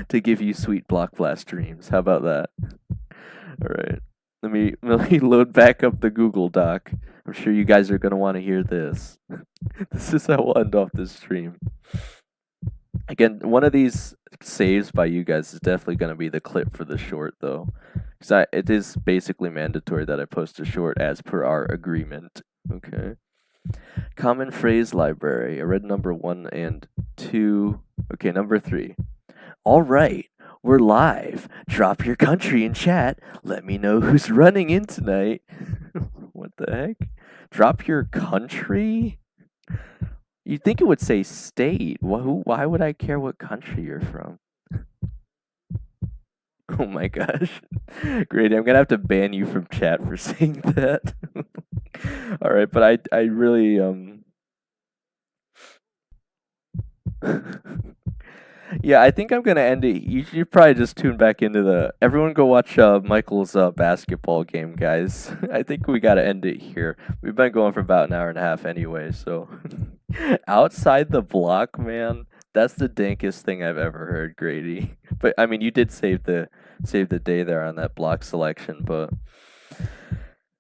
to give you sweet BlockBlast dreams. How about that? All right. Let me load back up the Google Doc. I'm sure you guys are going to want to hear this. This is how we'll end off this stream. Again, one of these saves by you guys is definitely going to be the clip for the short, though. Because it is basically mandatory that I post a short as per our agreement. Okay. Common phrase library. I read number 1 and 2. Okay, number 3. All right, we're live. Drop your country in chat. Let me know who's running in tonight. What the heck? Drop your country? You'd think it would say state. Why would I care what country you're from? Oh my gosh. Great, I'm gonna have to ban you from chat for saying that. Alright, but I really yeah, I think I'm gonna end it. You should probably just tune back into the. Everyone, go watch Michael's basketball game, guys. I think we gotta end it here. We've been going for about an hour and a half anyway. So, outside the block, man, that's the dankest thing I've ever heard, Grady. But I mean, you did save the day there on that block selection, but.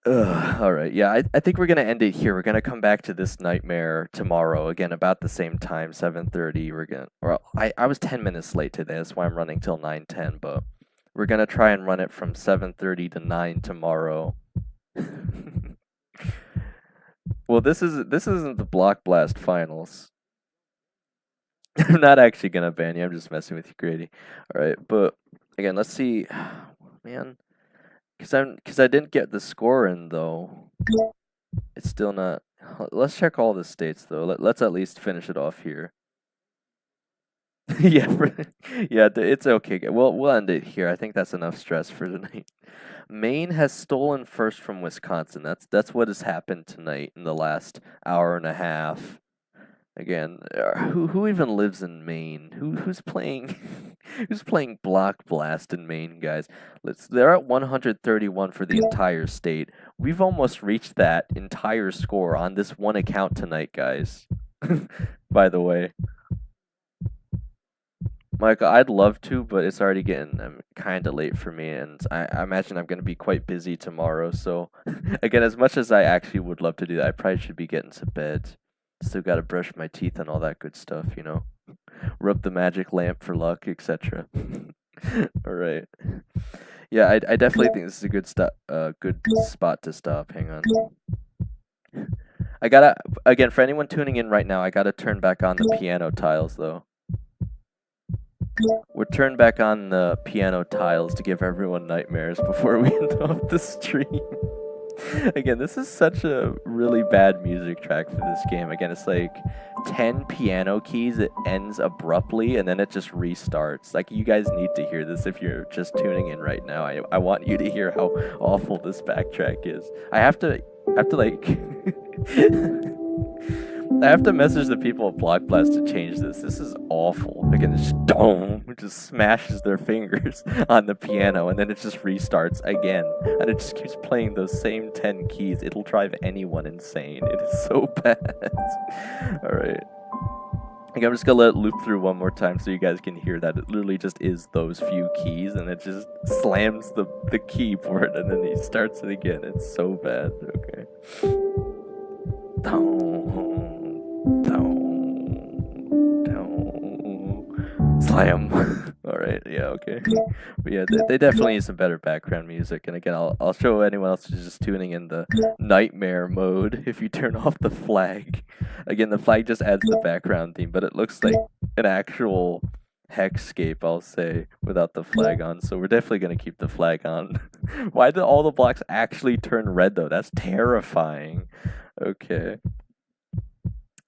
All right. Yeah, I think we're gonna end it here. We're gonna come back to this nightmare tomorrow again about the same time, 7:30. We're gonna. Or I was 10 minutes late today. That's why I'm running till 9:10. But we're gonna try and run it from 7:30 to 9 tomorrow. Well, this isn't the BlockBlast finals. I'm not actually gonna ban you. I'm just messing with you, Grady. All right, but again, let's see. Man. Cause I didn't get the score in though. It's still not. Let's check all the states though. Let's at least finish it off here. Yeah, yeah, it's okay. We'll end it here. I think that's enough stress for tonight. Maine has stolen first from Wisconsin. That's what has happened tonight in the last hour and a half. Again, who even lives in Maine? Who's playing who's playing BlockBlast in Maine, guys? They're at 131 for the entire state. We've almost reached that entire score on this one account tonight, guys. By the way, Michael, I'd love to, but it's already getting kind of late for me, and I imagine I'm going to be quite busy tomorrow. So, again, as much as I actually would love to do that, I probably should be getting to bed. Still got to brush my teeth and all that good stuff, you know. Rub the magic lamp for luck, etc. All right. Yeah, I definitely think this is a good spot to stop. Hang on. I gotta again for anyone tuning in right now. I gotta turn back on the piano tiles though. We're turned back on the piano tiles to give everyone nightmares before we end off the stream. Again, this is such a really bad music track for this game. Again, it's like 10 piano keys, it ends abruptly, and then it just restarts. Like, you guys need to hear this if you're just tuning in right now. I want you to hear how awful this backtrack is. I have to like... I have to message the people at BlockBlast to change this. This is awful. Again, it's just dong, it just smashes their fingers on the piano, and then it just restarts again, and it just keeps playing those same 10 keys. It'll drive anyone insane. It is so bad. All right. Okay, I'm just gonna let it loop through one more time so you guys can hear that it literally just is those few keys, and it just slams the keyboard, and then he starts it again. It's so bad. Okay. Slam. All right, yeah, okay. But yeah, they definitely need some better background music. And again, I'll show anyone else who's just tuning in the nightmare mode if you turn off the flag. Again, the flag just adds the background theme, but it looks like an actual hexscape, I'll say, without the flag on. So we're definitely gonna keep the flag on. Why did all the blocks actually turn red though? That's terrifying. Okay.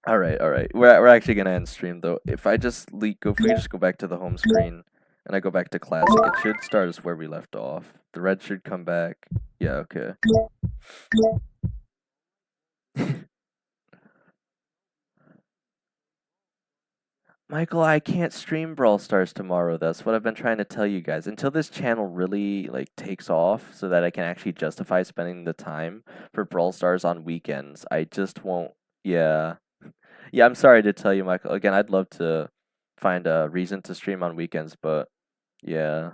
All right. We're actually gonna end stream though. If I just if we just go back to the home screen and I go back to classic, it should start us where we left off. The red should come back. Yeah. Okay. Michael, I can't stream Brawl Stars tomorrow. That's what I've been trying to tell you guys. Until this channel really takes off, so that I can actually justify spending the time for Brawl Stars on weekends, I just won't. Yeah. Yeah, I'm sorry to tell you, Michael. Again, I'd love to find a reason to stream on weekends, but yeah.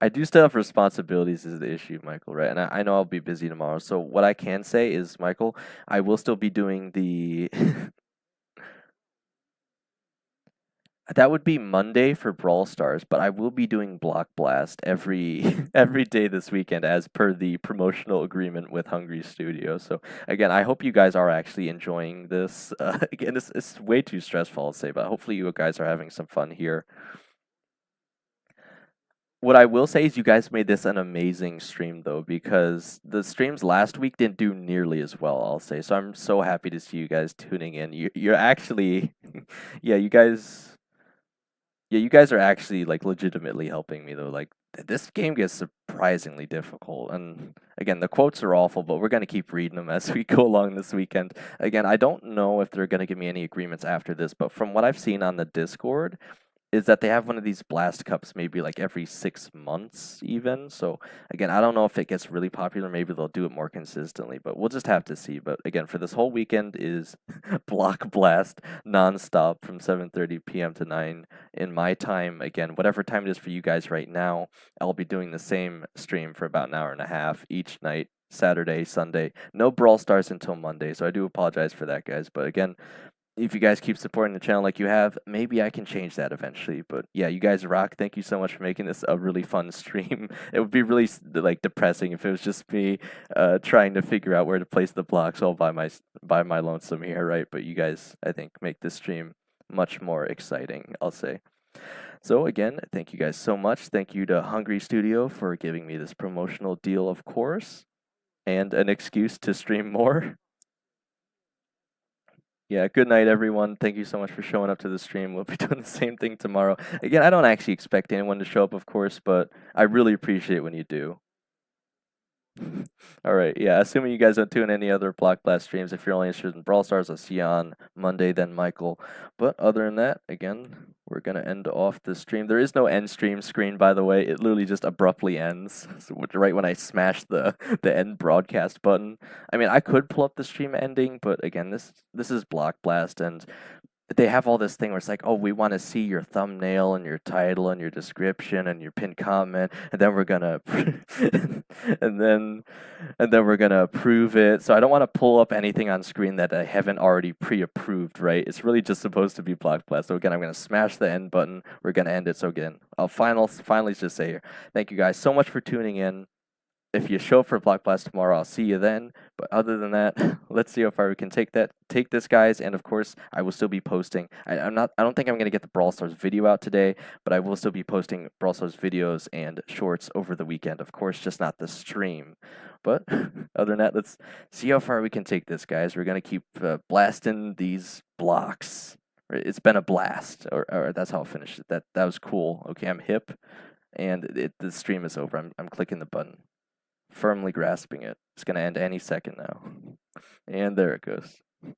I do still have responsibilities is the issue, Michael, right? And I know I'll be busy tomorrow. So what I can say is, Michael, I will still be doing the That would be Monday for Brawl Stars, but I will be doing BlockBlast every every day this weekend as per the promotional agreement with Hungry Studio. So again, I hope you guys are actually enjoying this. Again, it's way too stressful, I'll say, but hopefully you guys are having some fun here. What I will say is you guys made this an amazing stream though, because the streams last week didn't do nearly as well, I'll say. So I'm so happy to see you guys tuning in. You're actually, yeah, you guys are actually like legitimately helping me though. Like this game gets surprisingly difficult, and again, the quotes are awful, but we're gonna keep reading them as we go along this weekend. Again, I don't know if they're gonna give me any agreements after this, but from what I've seen on the Discord, is that they have one of these blast cups maybe like every 6 months even. So again, I don't know if it gets really popular. Maybe they'll do it more consistently, but we'll just have to see. But again, for this whole weekend is Block Blast nonstop from 7:30 p.m. to 9 in my time. Again, whatever time it is for you guys right now, I'll be doing the same stream for about an hour and a half each night. Saturday, Sunday. No Brawl Stars until Monday, so I do apologize for that, guys. But again, if you guys keep supporting the channel like you have, maybe I can change that eventually. But yeah, you guys rock. Thank you so much for making this a really fun stream. It would be really like depressing if it was just me trying to figure out where to place the blocks all by my lonesome here, right? But you guys, I think, make this stream much more exciting, I'll say. So again, thank you guys so much. Thank you to Hungry Studio for giving me this promotional deal, of course, and an excuse to stream more. Yeah, good night, everyone. Thank you so much for showing up to the stream. We'll be doing the same thing tomorrow. Again, I don't actually expect anyone to show up, of course, but I really appreciate when you do. All right, yeah, assuming you guys don't tune any other Block Blast streams, if you're only interested in Brawl Stars, I'll see you on Monday, then Michael. But other than that, again, we're going to end off the stream. There is no end stream screen, by the way. It literally just abruptly ends, so right when I smash the end broadcast button. I mean, I could pull up the stream ending, but again, this is Block Blast, and they have all this thing where it's like, oh, we want to see your thumbnail and your title and your description and your pinned comment, and then we're gonna and then we're gonna approve it. So I don't want to pull up anything on screen that I haven't already pre-approved, right? It's really just supposed to be block blast. So again, I'm gonna smash the end button. We're gonna end it. So again, I'll finally just say here, thank you guys so much for tuning in. If you show up for Block Blast tomorrow, I'll see you then. But other than that, let's see how far we can take this, guys. And of course, I will still be posting. I don't think I'm gonna get the Brawl Stars video out today, but I will still be posting Brawl Stars videos and shorts over the weekend. Of course, just not the stream. But other than that, let's see how far we can take this, guys. We're gonna keep blasting these blocks. It's been a blast, or that's how I'll finish it. That was cool. Okay, I'm hip, and the stream is over. I'm clicking the button, firmly grasping it. It's going to end any second now. And there it goes.